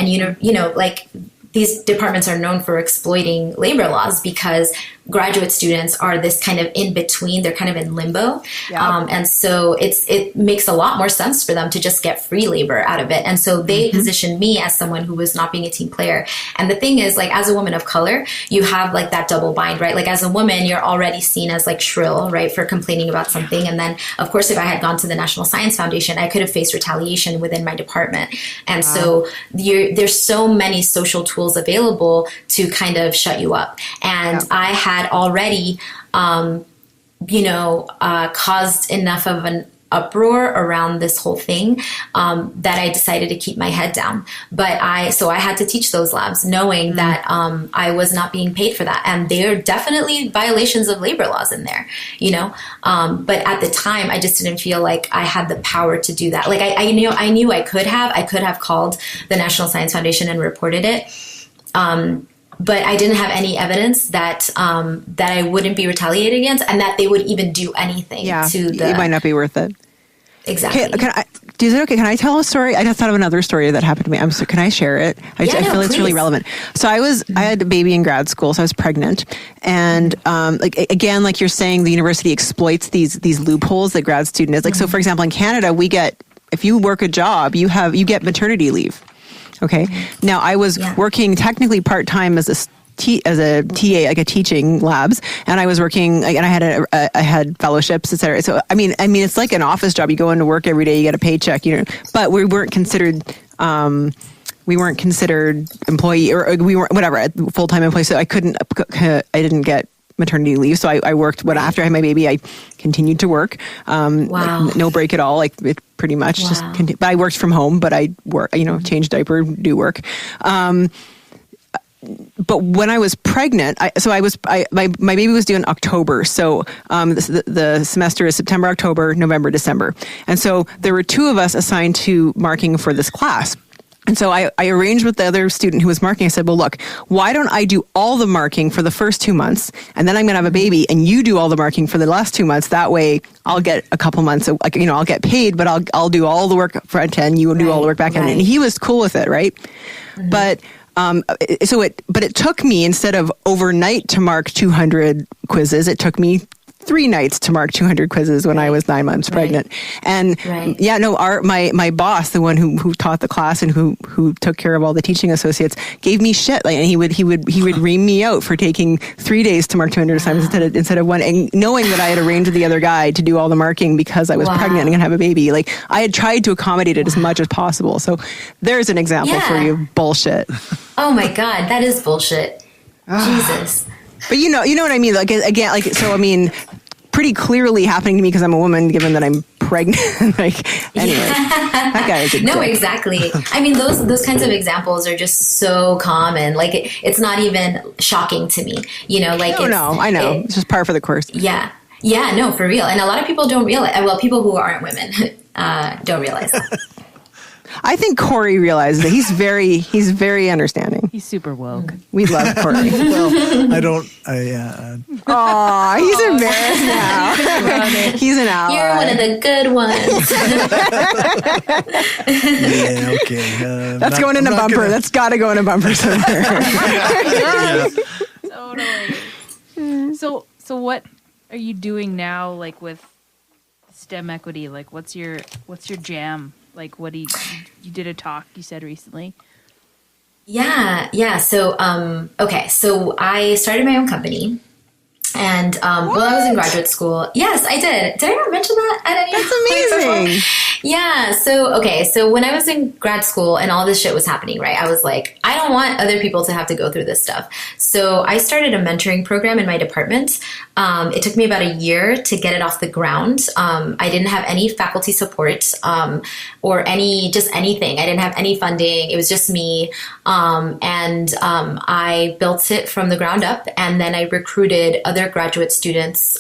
like these departments are known for exploiting labor laws because graduate students are this kind of in between. They're kind of in limbo. Yep. And so it makes a lot more sense for them to just get free labor out of it. And so they positioned me as someone who was not being a team player. And the thing is, like, as a woman of color, you have like that double bind, right? Like as a woman, you're already seen as like shrill, right? For complaining about something. And then of course, if I had gone to the National Science Foundation, I could have faced retaliation within my department. And so there's so many social tools available to kind of shut you up. And I had already, caused enough of an uproar around this whole thing that I decided to keep my head down. So I had to teach those labs knowing that I was not being paid for that. And there are definitely violations of labor laws in there, but at the time I just didn't feel like I had the power to do that. Like I knew I could have called the National Science Foundation and reported it. But I didn't have any evidence that I wouldn't be retaliated against, and that they would even do anything to the. It might not be worth it. Exactly. Is it okay? Can I tell a story? I just thought of another story that happened to me. Can I share it? I feel it's really relevant. So I had a baby in grad school, so I was pregnant, and like you're saying, the university exploits these loopholes that grad student is like. So for example, in Canada, if you work a job, you get maternity leave. Okay. Now I was working technically part-time as a TA, like a teaching labs, and I was working, and I had fellowships, etc. So I mean, it's like an office job. You go into work every day, you get a paycheck, but we weren't considered employee, or we weren't full-time employee. So I didn't get maternity leave. So I worked after I had my baby, I continued to work. Like, no break at all. Like it pretty much just continued. But I worked from home, but I work, change diaper, do work. But when I was pregnant, my baby was due in October. So the semester is September, October, November, December. And so there were 2 of us assigned to marking for this class. And so I arranged with the other student who was marking. I said, well, look, why don't I do all the marking for the first 2 months, and then I'm going to have a baby, and you do all the marking for the last 2 months. That way I'll get a couple months of, I'll get paid, but I'll do all the work front end, you will do all the work back end. And he was cool with it, right? But it took me, instead of overnight to mark 200 quizzes, it took me 3 nights to mark 200 quizzes when I was 9 months pregnant. And my boss, the one who taught the class and who took care of all the teaching associates, gave me shit. And he would ream me out for taking 3 days to mark 200 assignments instead of 1, and knowing that I had arranged with the other guy to do all the marking because I was pregnant and gonna have a baby. Like I had tried to accommodate it as much as possible. So there's an example for you. Bullshit. Oh my God, that is bullshit. Jesus. But you know what I mean? Like, again, so I mean, pretty clearly happening to me because I'm a woman, given that I'm pregnant. Anyway, that guy is a No, dick. Exactly. I mean, those kinds of examples are just so common. Like, it's not even shocking to me. No, I know. It's just par for the course. Yeah. Yeah, no, for real. And a lot of people don't realize, people who aren't women don't realize that. I think Cory realizes that he's very understanding. He's super woke. We love Cory. Well, I don't. Aw, he's embarrassed now. He's an ally. You're one of the good ones. Yeah, okay. That's going in a bumper. That's got to go in a bumper somewhere. Totally. So what are you doing now, like with STEM equity? Like, what's your jam? Like, what do you did a talk you said recently? Yeah. So, okay. So I started my own company. And while I was in graduate school, yes, I did. Did I not mention that at any That's amazing. Yeah. So when I was in grad school and all this shit was happening, right, I was like, I don't want other people to have to go through this stuff. So I started a mentoring program in my department. It took me about a year to get it off the ground. I didn't have any faculty support or anything. I didn't have any funding. It was just me. And I built it from the ground up. And then I recruited other graduate students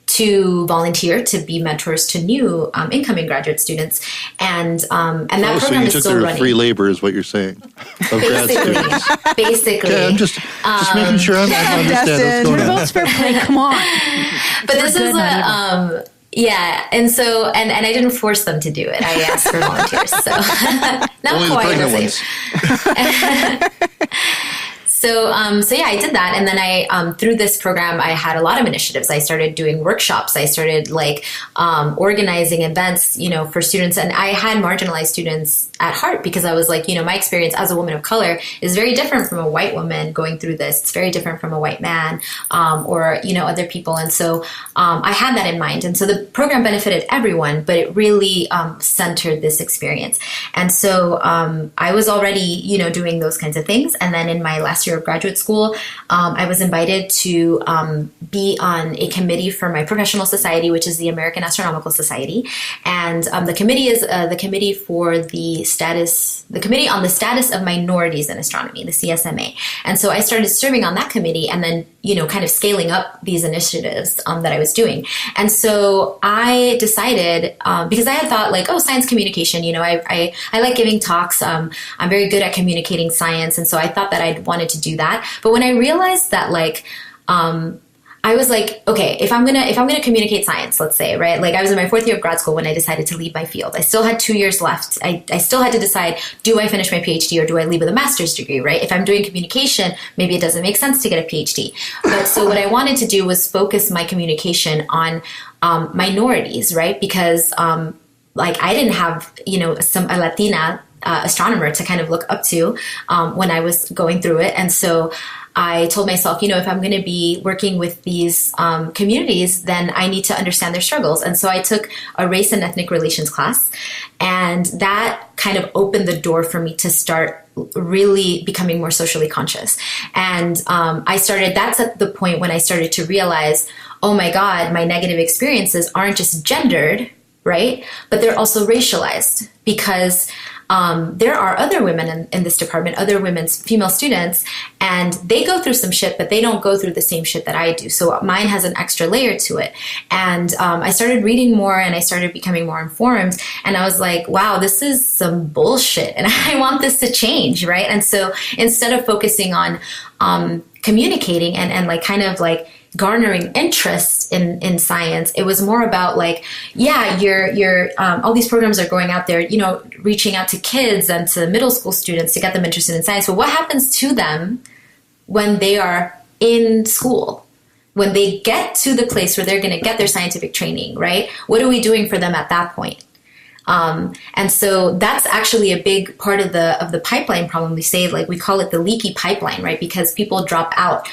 to volunteer to be mentors to new incoming graduate students, and that program is still running. Free labor is what you're saying. Of grad students. Basically. Okay, I'm just making sure I understand what's going on. Votes for play. Come on. But this is yeah, and so and I didn't force them to do it. I asked for volunteers, so not Only quite the pregnant ones. So yeah, I did that. And then I, through this program, I had a lot of initiatives. I started doing workshops. I started organizing events, for students. And I had marginalized students at heart because I was like, my experience as a woman of color is very different from a white woman going through this. It's very different from a white man, or, other people. And so, I had that in mind. And so the program benefited everyone, but it really, centered this experience. And so, I was already, doing those kinds of things. And then in my last year of graduate school, I was invited to be on a committee for my professional society, which is the American Astronomical Society. And the committee is the committee for the committee on the status of minorities in astronomy, the CSMA. And so I started serving on that committee and then, kind of scaling up these initiatives that I was doing. And so I decided, because I had thought science communication, I like giving talks. I'm very good at communicating science. And so I thought that I'd wanted to do that. But when I realized that I was like, okay, if I'm gonna communicate science, let's say, right? I was in my 4th year of grad school when I decided to leave my field. I still had 2 years left. I still had to decide, do I finish my PhD or do I leave with a master's degree, right? If I'm doing communication, maybe it doesn't make sense to get a PhD. But so what I wanted to do was focus my communication on minorities, right? Because I didn't have, a Latina astronomer to kind of look up to when I was going through it. And so I told myself, if I'm going to be working with these communities, then I need to understand their struggles. And so I took a race and ethnic relations class, and that kind of opened the door for me to start really becoming more socially conscious. And that's at the point when I started to realize, oh my God, my negative experiences aren't just gendered, right? But they're also racialized, because there are other women in this department, other female students, and they go through some shit, but they don't go through the same shit that I do. So mine has an extra layer to it. And I started reading more and I started becoming more informed. And I was like, wow, this is some bullshit. And I want this to change, right? And so instead of focusing on communicating and kind of garnering interest in science, it was more about you're all these programs are going out there, reaching out to kids and to middle school students to get them interested in science. But what happens to them when they are in school? When they get to the place where they're going to get their scientific training, right? What are we doing for them at that point? And so that's actually a big part of the pipeline problem. We say, we call it the leaky pipeline, right? Because people drop out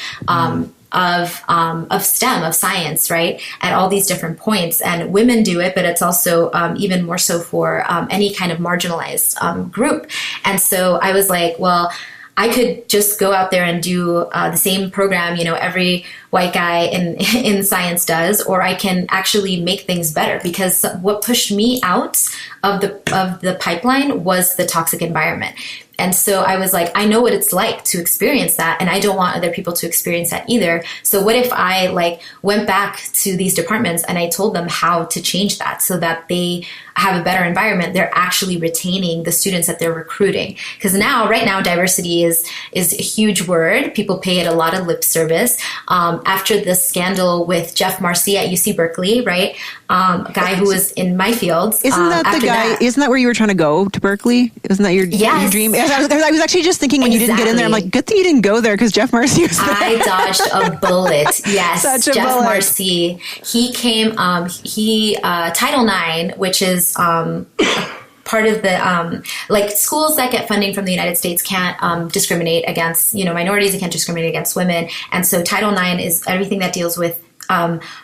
of STEM, of science, right, at all these different points. And women do it, but it's also even more so for any kind of marginalized group. And so I was like, well, I could just go out there and do the same program, every white guy in science does, or I can actually make things better. Because what pushed me out of the pipeline was the toxic environment. And so I was like, I know what it's like to experience that, and I don't want other people to experience that either. So what if I like went back to these departments and I told them how to change that so that they have a better environment? They're actually retaining the students that they're recruiting. Because right now, diversity is a huge word. People pay it a lot of lip service. After the scandal with Jeff Marcy at UC Berkeley, right? A guy who was in my field. Isn't that the guy? Isn't that where you were trying to go to Berkeley? Isn't that your dream? I was actually just thinking when you didn't get in there, I'm like, good thing you didn't go there because Jeff Marcy was there. I dodged a bullet. Yes, Such a Jeff bullet. Marcy. He came. Title IX, which is part of the like schools that get funding from the United States can't discriminate against minorities. They can't discriminate against women, and so Title IX is everything that deals with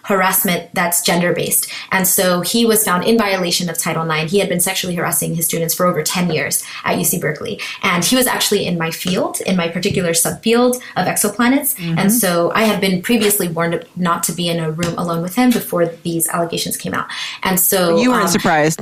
harassment that's gender-based. And so he was found in violation of Title IX. He had been sexually harassing his students for over 10 years at UC Berkeley. And he was actually in my field, in my particular subfield of exoplanets. Mm-hmm. And so I had been previously warned not to be in a room alone with him before these allegations came out. And so you weren't surprised.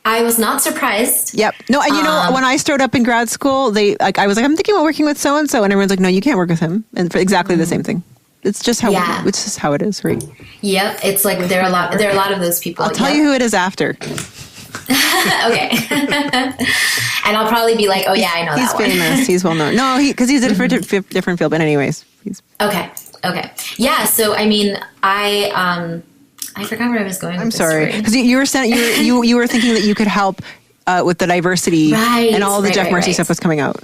I was not surprised. Yep. No, and when I started up in grad school, I was like, I'm thinking about working with so-and-so. And everyone's like, no, you can't work with him. And for exactly the same thing. It's just how it's just how it is, right? Yep. It's like there are a lot of those people. I'll tell you who it is after. Okay. And I'll probably be like, oh yeah, I know he's that one. He's famous. He's well known. No, because he's a different field. But anyways, Okay. Yeah. So I mean, I forgot where I was going. I'm sorry, because you were saying you were thinking that you could help with the diversity, right, and all the Jeff Marcy stuff was coming out.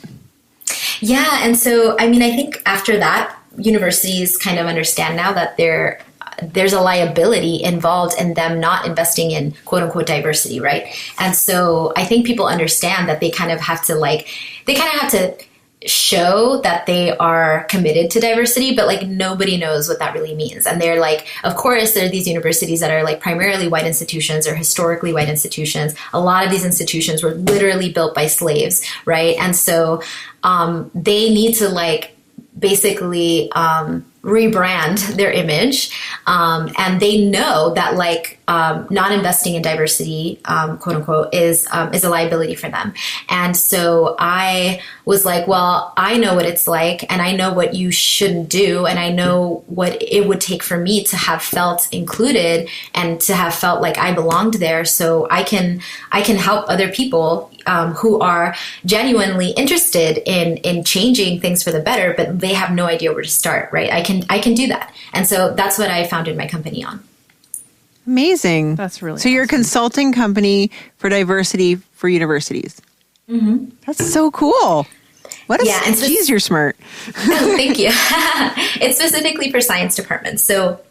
Yeah, and so I mean, I think after that, universities kind of understand now that there's a liability involved in them not investing in quote unquote diversity, right? And so I think people understand that they kind of have to show that they are committed to diversity, but like nobody knows what that really means. And they're like, of course, there are these universities that are like primarily white institutions or historically white institutions. A lot of these institutions were literally built by slaves, right? And so they need to like basically rebrand their image, and they know that like not investing in diversity, quote unquote, is a liability for them. And so I was like, well, I know what it's like, and I know what you shouldn't do, and I know what it would take for me to have felt included and to have felt like I belonged there, so I can help other people who are genuinely interested in changing things for the better, but they have no idea where to start, right? I can do that. And so that's what I founded my company on. Amazing. That's really so. You're a consulting company for diversity for universities. Mm-hmm. That's so cool. Geez, you're smart. Oh, thank you. It's specifically for science departments. So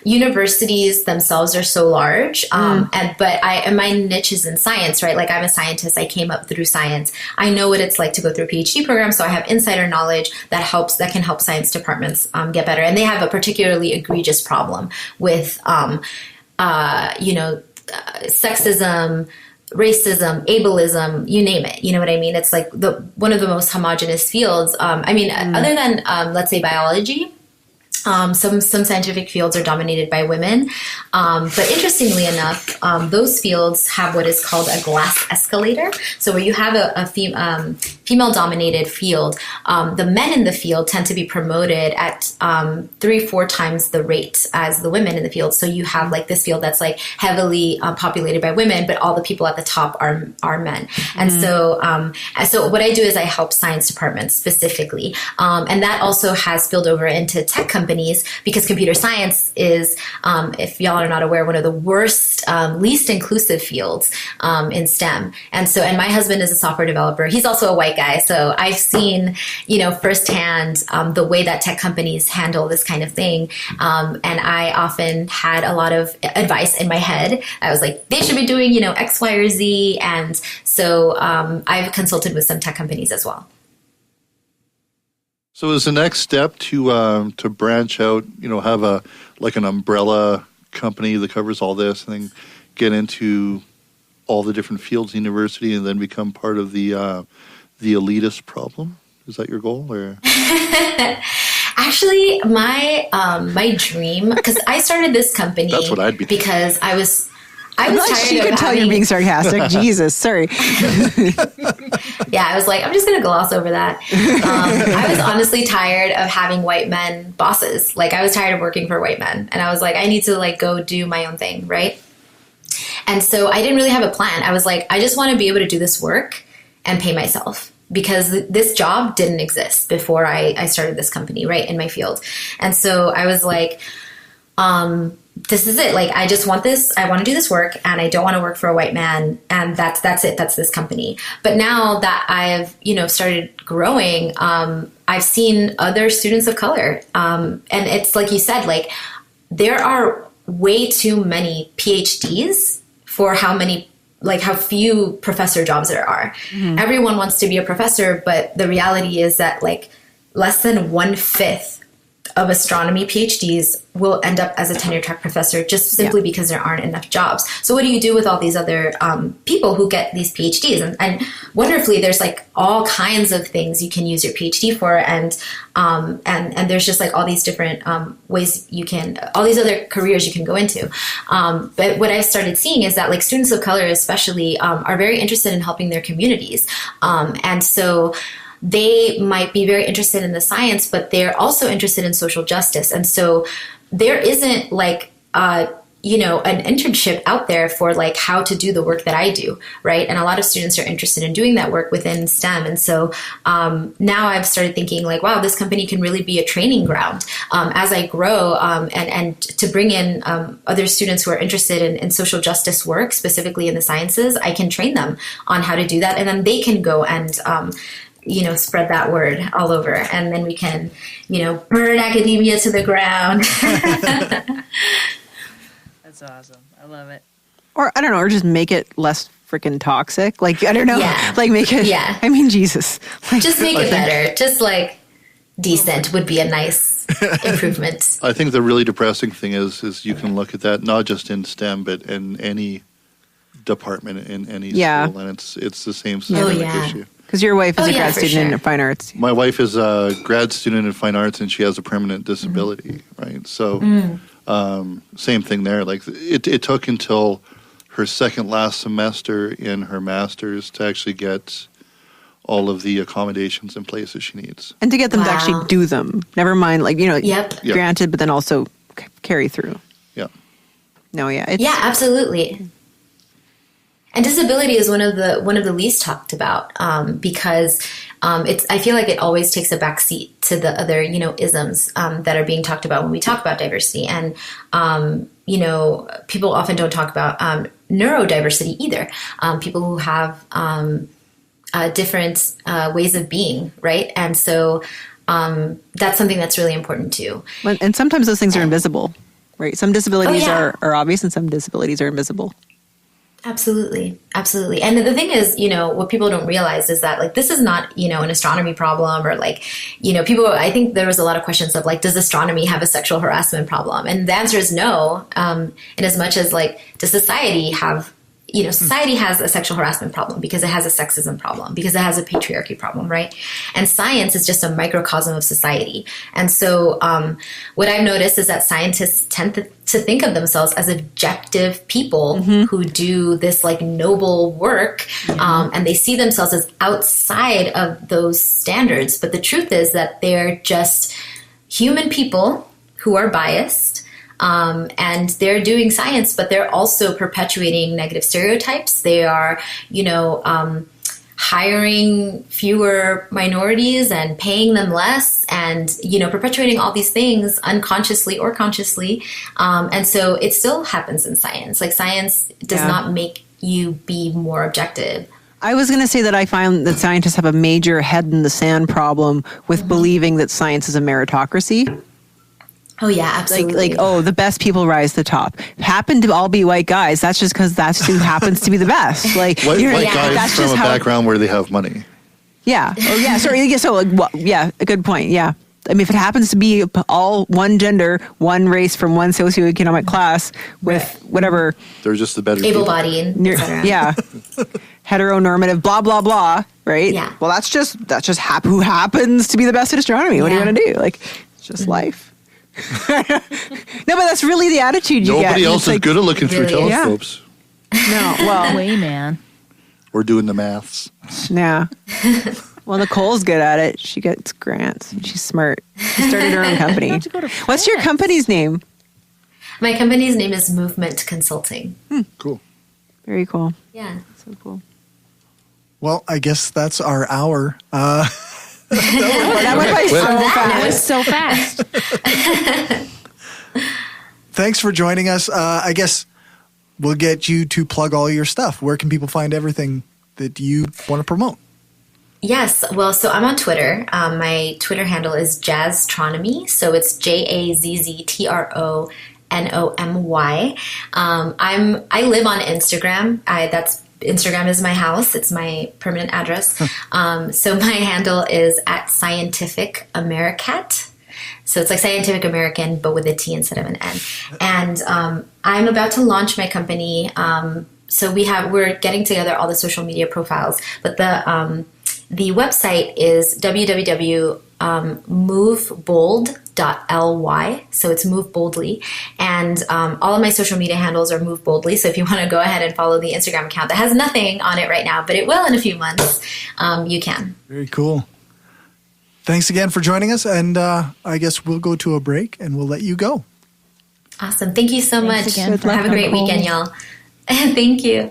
universities themselves are so large, but my niche is in science, right? Like I'm a scientist. I came up through science. I know what it's like to go through a PhD program, so I have insider knowledge that can help science departments get better. And they have a particularly egregious problem with, sexism, racism, ableism, you name it. You know what I mean? It's like one of the most homogenous fields. Other than let's say biology. Some scientific fields are dominated by women, but interestingly enough, those fields have what is called a glass escalator. So where you have a female-dominated field, the men in the field tend to be promoted at 3-4 times the rate as the women in the field. So you have like this field that's like heavily populated by women, but all the people at the top are men. Mm-hmm. And so what I do is I help science departments specifically, and that also has spilled over into tech companies, because computer science is, if y'all are not aware, one of the worst, least inclusive fields in STEM. And my husband is a software developer. He's also a white guy. So I've seen, firsthand the way that tech companies handle this kind of thing. And I often had a lot of advice in my head. I was like, they should be doing, X, Y, or Z. And so I've consulted with some tech companies as well. So is the next step to branch out, have an umbrella company that covers all this, and then get into all the different fields in university, and then become part of the elitist problem? Is that your goal, or? Actually, my dream, because I started this company. That's what I'd be doing. Because I I was tired She of could tell you're being sarcastic. Jesus, sorry. Yeah, I was like, I'm just going to gloss over that. I was honestly tired of having white men bosses. Like, I was tired of working for white men. And I was like, I need to like go do my own thing, right? And so I didn't really have a plan. I was like, I just want to be able to do this work and pay myself, because this job didn't exist before I started this company, right, in my field. And so I was like, this is it. Like, I just want this. I want to do this work, and I don't want to work for a white man. And that's it. That's this company. But now that I've, started growing, I've seen other students of color. And it's like you said, like, there are way too many PhDs for how few professor jobs there are. Mm-hmm. Everyone wants to be a professor, but the reality is that like less than 1/5 of astronomy PhDs will end up as a tenure track professor, just simply because there aren't enough jobs. So what do you do with all these other people who get these PhDs? And wonderfully, there's like all kinds of things you can use your PhD for, and there's just like all these different ways you can, all these other careers you can go into. But what I started seeing is that like students of color, especially, are very interested in helping their communities, and so they might be very interested in the science, but they're also interested in social justice. And so there isn't like, an internship out there for like how to do the work that I do, right? And a lot of students are interested in doing that work within STEM. And so now I've started thinking like, wow, this company can really be a training ground as I grow, and to bring in other students who are interested in social justice work, specifically in the sciences. I can train them on how to do that, and then they can go and spread that word all over, and then we can, burn academia to the ground. That's awesome. I love it. Or I don't know, or just make it less freaking toxic. Like, I don't know, Yeah. like make it, Yeah. I mean, Jesus. Like, Just make it better. Just like decent would be a nice improvement. I think the really depressing thing is you can look at that not just in STEM, but in any department in any school, and it's the same systemic issue. Because your wife is a grad student in fine arts. My wife is a grad student in fine arts, and she has a permanent disability, right? So same thing there. Like it took until her second last semester in her master's to actually get all of the accommodations in place that she needs. And to get them to actually do them. Never mind, like, granted, but then also carry through. Yeah. No, Yeah, absolutely. And disability is one of the least talked about, because I feel like it always takes a back seat to the other isms that are being talked about when we talk about diversity. And people often don't talk about neurodiversity either. People who have different ways of being, right? And so that's something that's really important too. And sometimes those things are invisible, right? Some disabilities are obvious, and some disabilities are invisible. Absolutely. Absolutely. And the thing is, what people don't realize is that like, this is not, an astronomy problem, or like, people, I think there was a lot of questions of like, does astronomy have a sexual harassment problem? And the answer is no. In as much as like, does society have, society has a sexual harassment problem because it has a sexism problem, because it has a patriarchy problem, right? And science is just a microcosm of society. And so what I've noticed is that scientists tend to think of themselves as objective people who do this like noble work, and they see themselves as outside of those standards. But the truth is that they're just human people who are biased. And they're doing science, but they're also perpetuating negative stereotypes. They are, hiring fewer minorities and paying them less, and, perpetuating all these things unconsciously or consciously. And so it still happens in science. Like, science does not make you be more objective. I was going to say that I find that scientists have a major head in the sand problem with believing that science is a meritocracy. Oh, yeah, absolutely. Like, the best people rise to the top. Happen to all be white guys. That's just because that's who happens to be the best. Like, white guys that's from a background where they have money. Yeah. Oh, yeah. Sorry. Yeah, so, a good point. Yeah. I mean, if it happens to be all one gender, one race from one socioeconomic class with whatever. They're just the better able-bodied. Yeah. Heteronormative, blah, blah, blah. Right? Yeah. Well, that's just who happens to be the best at astronomy. What are you going to do? Like, it's just life. No, but that's really the attitude you get. Nobody else is good at looking through telescopes. No, well, Way, man. We're doing the maths. yeah. Well, Nicole's good at it. She gets grants. She's smart. She started her own company. Have to go to What's your France. company's name? My company's name is Movement Consulting. Cool. Very cool. Yeah. So cool. Well, I guess that's our hour. That went by so That was fast. so fast. Thanks for joining us. I guess we'll get you to plug all your stuff. Where can people find everything that you want to promote? Yes. Well, so I'm on Twitter. My Twitter handle is Jazztronomy. So it's JAZZTRONOMY. I live on Instagram. Instagram is my house. It's my permanent address. So my handle is @Scientific Americat. So it's like Scientific American, but with a T instead of an N. And I'm about to launch my company. So we're getting together all the social media profiles, but the website is www.movebold.ly. So it's Move Boldly. And all of my social media handles are Move Boldly. So if you want to go ahead and follow the Instagram account that has nothing on it right now, but it will in a few months, you can. Very cool. Thanks again for joining us. And I guess we'll go to a break and we'll let you go. Awesome. Thank you so Thanks much. again for Have a great Nicole. weekend, y'all. Thank you.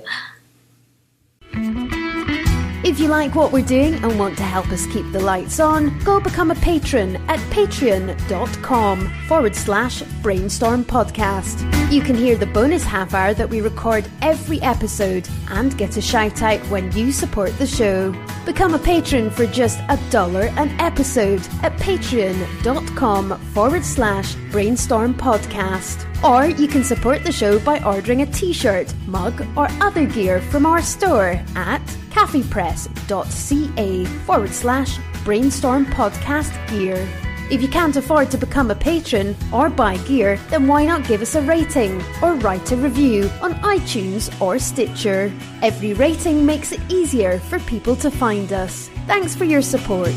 If you like what we're doing and want to help us keep the lights on, go become a patron at patreon.com/Brainstorm Podcast. You can hear the bonus half hour that we record every episode and get a shout out when you support the show. Become a patron for just $1 an episode at patreon.com/Brainstorm Podcast. Or you can support the show by ordering a t-shirt, mug, or other gear from our store at caffeepress.ca/Brainstorm Podcast Gear. If you can't afford to become a patron or buy gear, then why not give us a rating or write a review on iTunes or Stitcher? Every rating makes it easier for people to find us. Thanks for your support.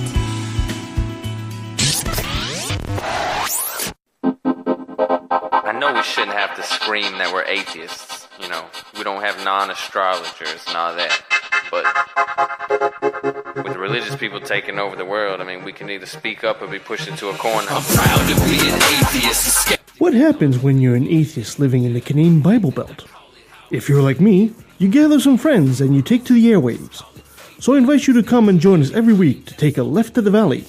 I know we shouldn't have to scream that we're atheists. You know, we don't have non-astrologers and all that. But with religious people taking over the world, I mean, we can either speak up or be pushed into a corner. I'm proud to be an atheist. What happens when you're an atheist living in the Canadian Bible Belt? If you're like me, you gather some friends and you take to the airwaves. So I invite you to come and join us every week to take a left to the valley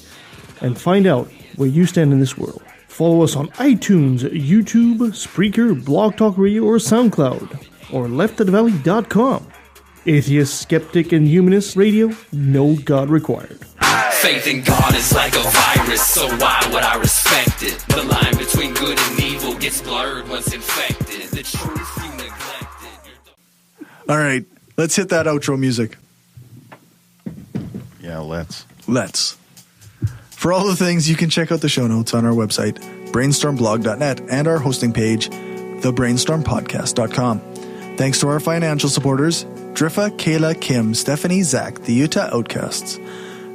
and find out where you stand in this world. Follow us on iTunes, YouTube, Spreaker, Blog Talk Radio, or SoundCloud, or lefttothevalley.com. Atheist, skeptic, and humanist radio, no God required. Faith in God is like a virus, so why would I respect it? The line between good and evil gets blurred once infected. The truth you neglected. All right, let's hit that outro music. Yeah, let's. For all the things, you can check out the show notes on our website, brainstormblog.net, and our hosting page, thebrainstormpodcast.com. Thanks to our financial supporters, Driffa, Kayla, Kim, Stephanie, Zach, the Utah Outcasts,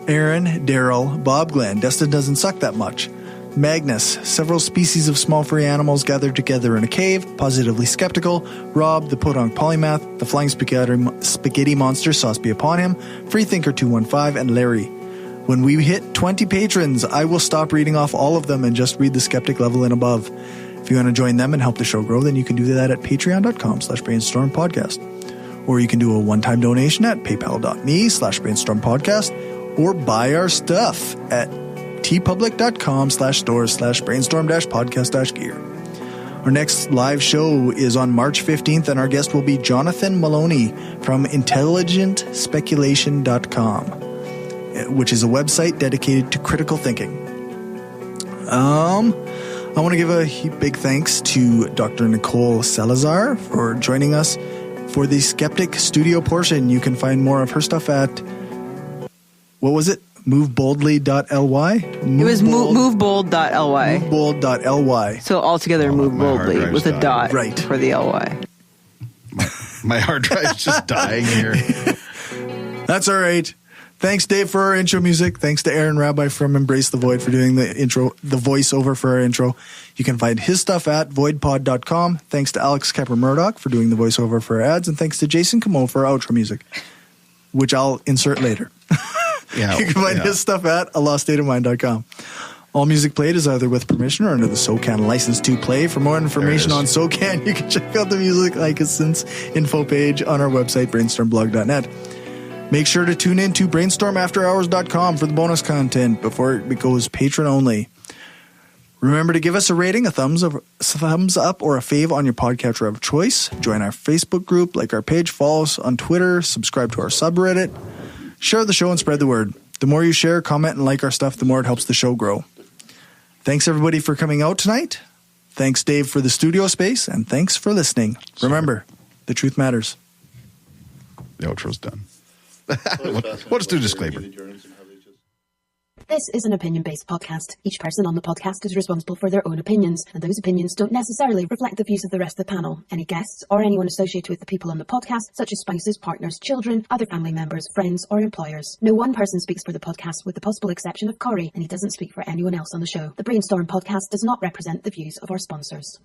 Aaron, Daryl, Bob Glenn, Destin Doesn't Suck That Much, Magnus, several species of small furry animals gathered together in a cave, Positively Skeptical, Rob, the Podunk Polymath, the Flying Spaghetti Monster, Sauce Be Upon Him, Freethinker 215, and Larry. When we hit 20 patrons, I will stop reading off all of them and just read the skeptic level and above. If you want to join them and help the show grow, then you can do that at patreon.com/brainstormpodcast. Or you can do a one-time donation at paypal.me/brainstormpodcast, or buy our stuff at tpublic.com/stores/brainstorm-podcast-gear. Our next live show is on March 15th, and our guest will be Jonathan Maloney from intelligentspeculation.com, which is a website dedicated to critical thinking. I want to give a big thanks to Dr. Nicole Salazar for joining us for the Skeptic Studio portion. You can find more of her stuff at, what was it? Moveboldly.ly? It was movebold.ly. Movebold.ly. So altogether, Move my hard Boldly drive's with a dying. dot Right. for the ly. My hard drive's just dying here. That's all right. Thanks, Dave, for our intro music. Thanks to Aaron Rabbi from Embrace the Void for doing the intro, the voiceover for our intro. You can find his stuff at voidpod.com. Thanks to Alex Kepper-Murdoch for doing the voiceover for our ads. And thanks to Jason Camo for our outro music, which I'll insert later. Yeah, you can find his stuff at aloststateofmind.com. All music played is either with permission or under the SOCAN license to play. For more information on SOCAN, you can check out the music license info page on our website, brainstormblog.net. Make sure to tune in to brainstormafterhours.com for the bonus content before it goes patron only. Remember to give us a rating, a thumbs up, or a fave on your podcatcher of choice. Join our Facebook group, like our page, follow us on Twitter, subscribe to our subreddit. Share the show and spread the word. The more you share, comment, and like our stuff, the more it helps the show grow. Thanks, everybody, for coming out tonight. Thanks, Dave, for the studio space, and thanks for listening. Remember, the truth matters. The outro's done. We'll just do a disclaimer. This is an opinion-based podcast. Each person on the podcast is responsible for their own opinions, and those opinions don't necessarily reflect the views of the rest of the panel. Any guests or anyone associated with the people on the podcast, such as spouses, partners, children, other family members, friends, or employers. No one person speaks for the podcast with the possible exception of Cory, and he doesn't speak for anyone else on the show. The Brainstorm podcast does not represent the views of our sponsors.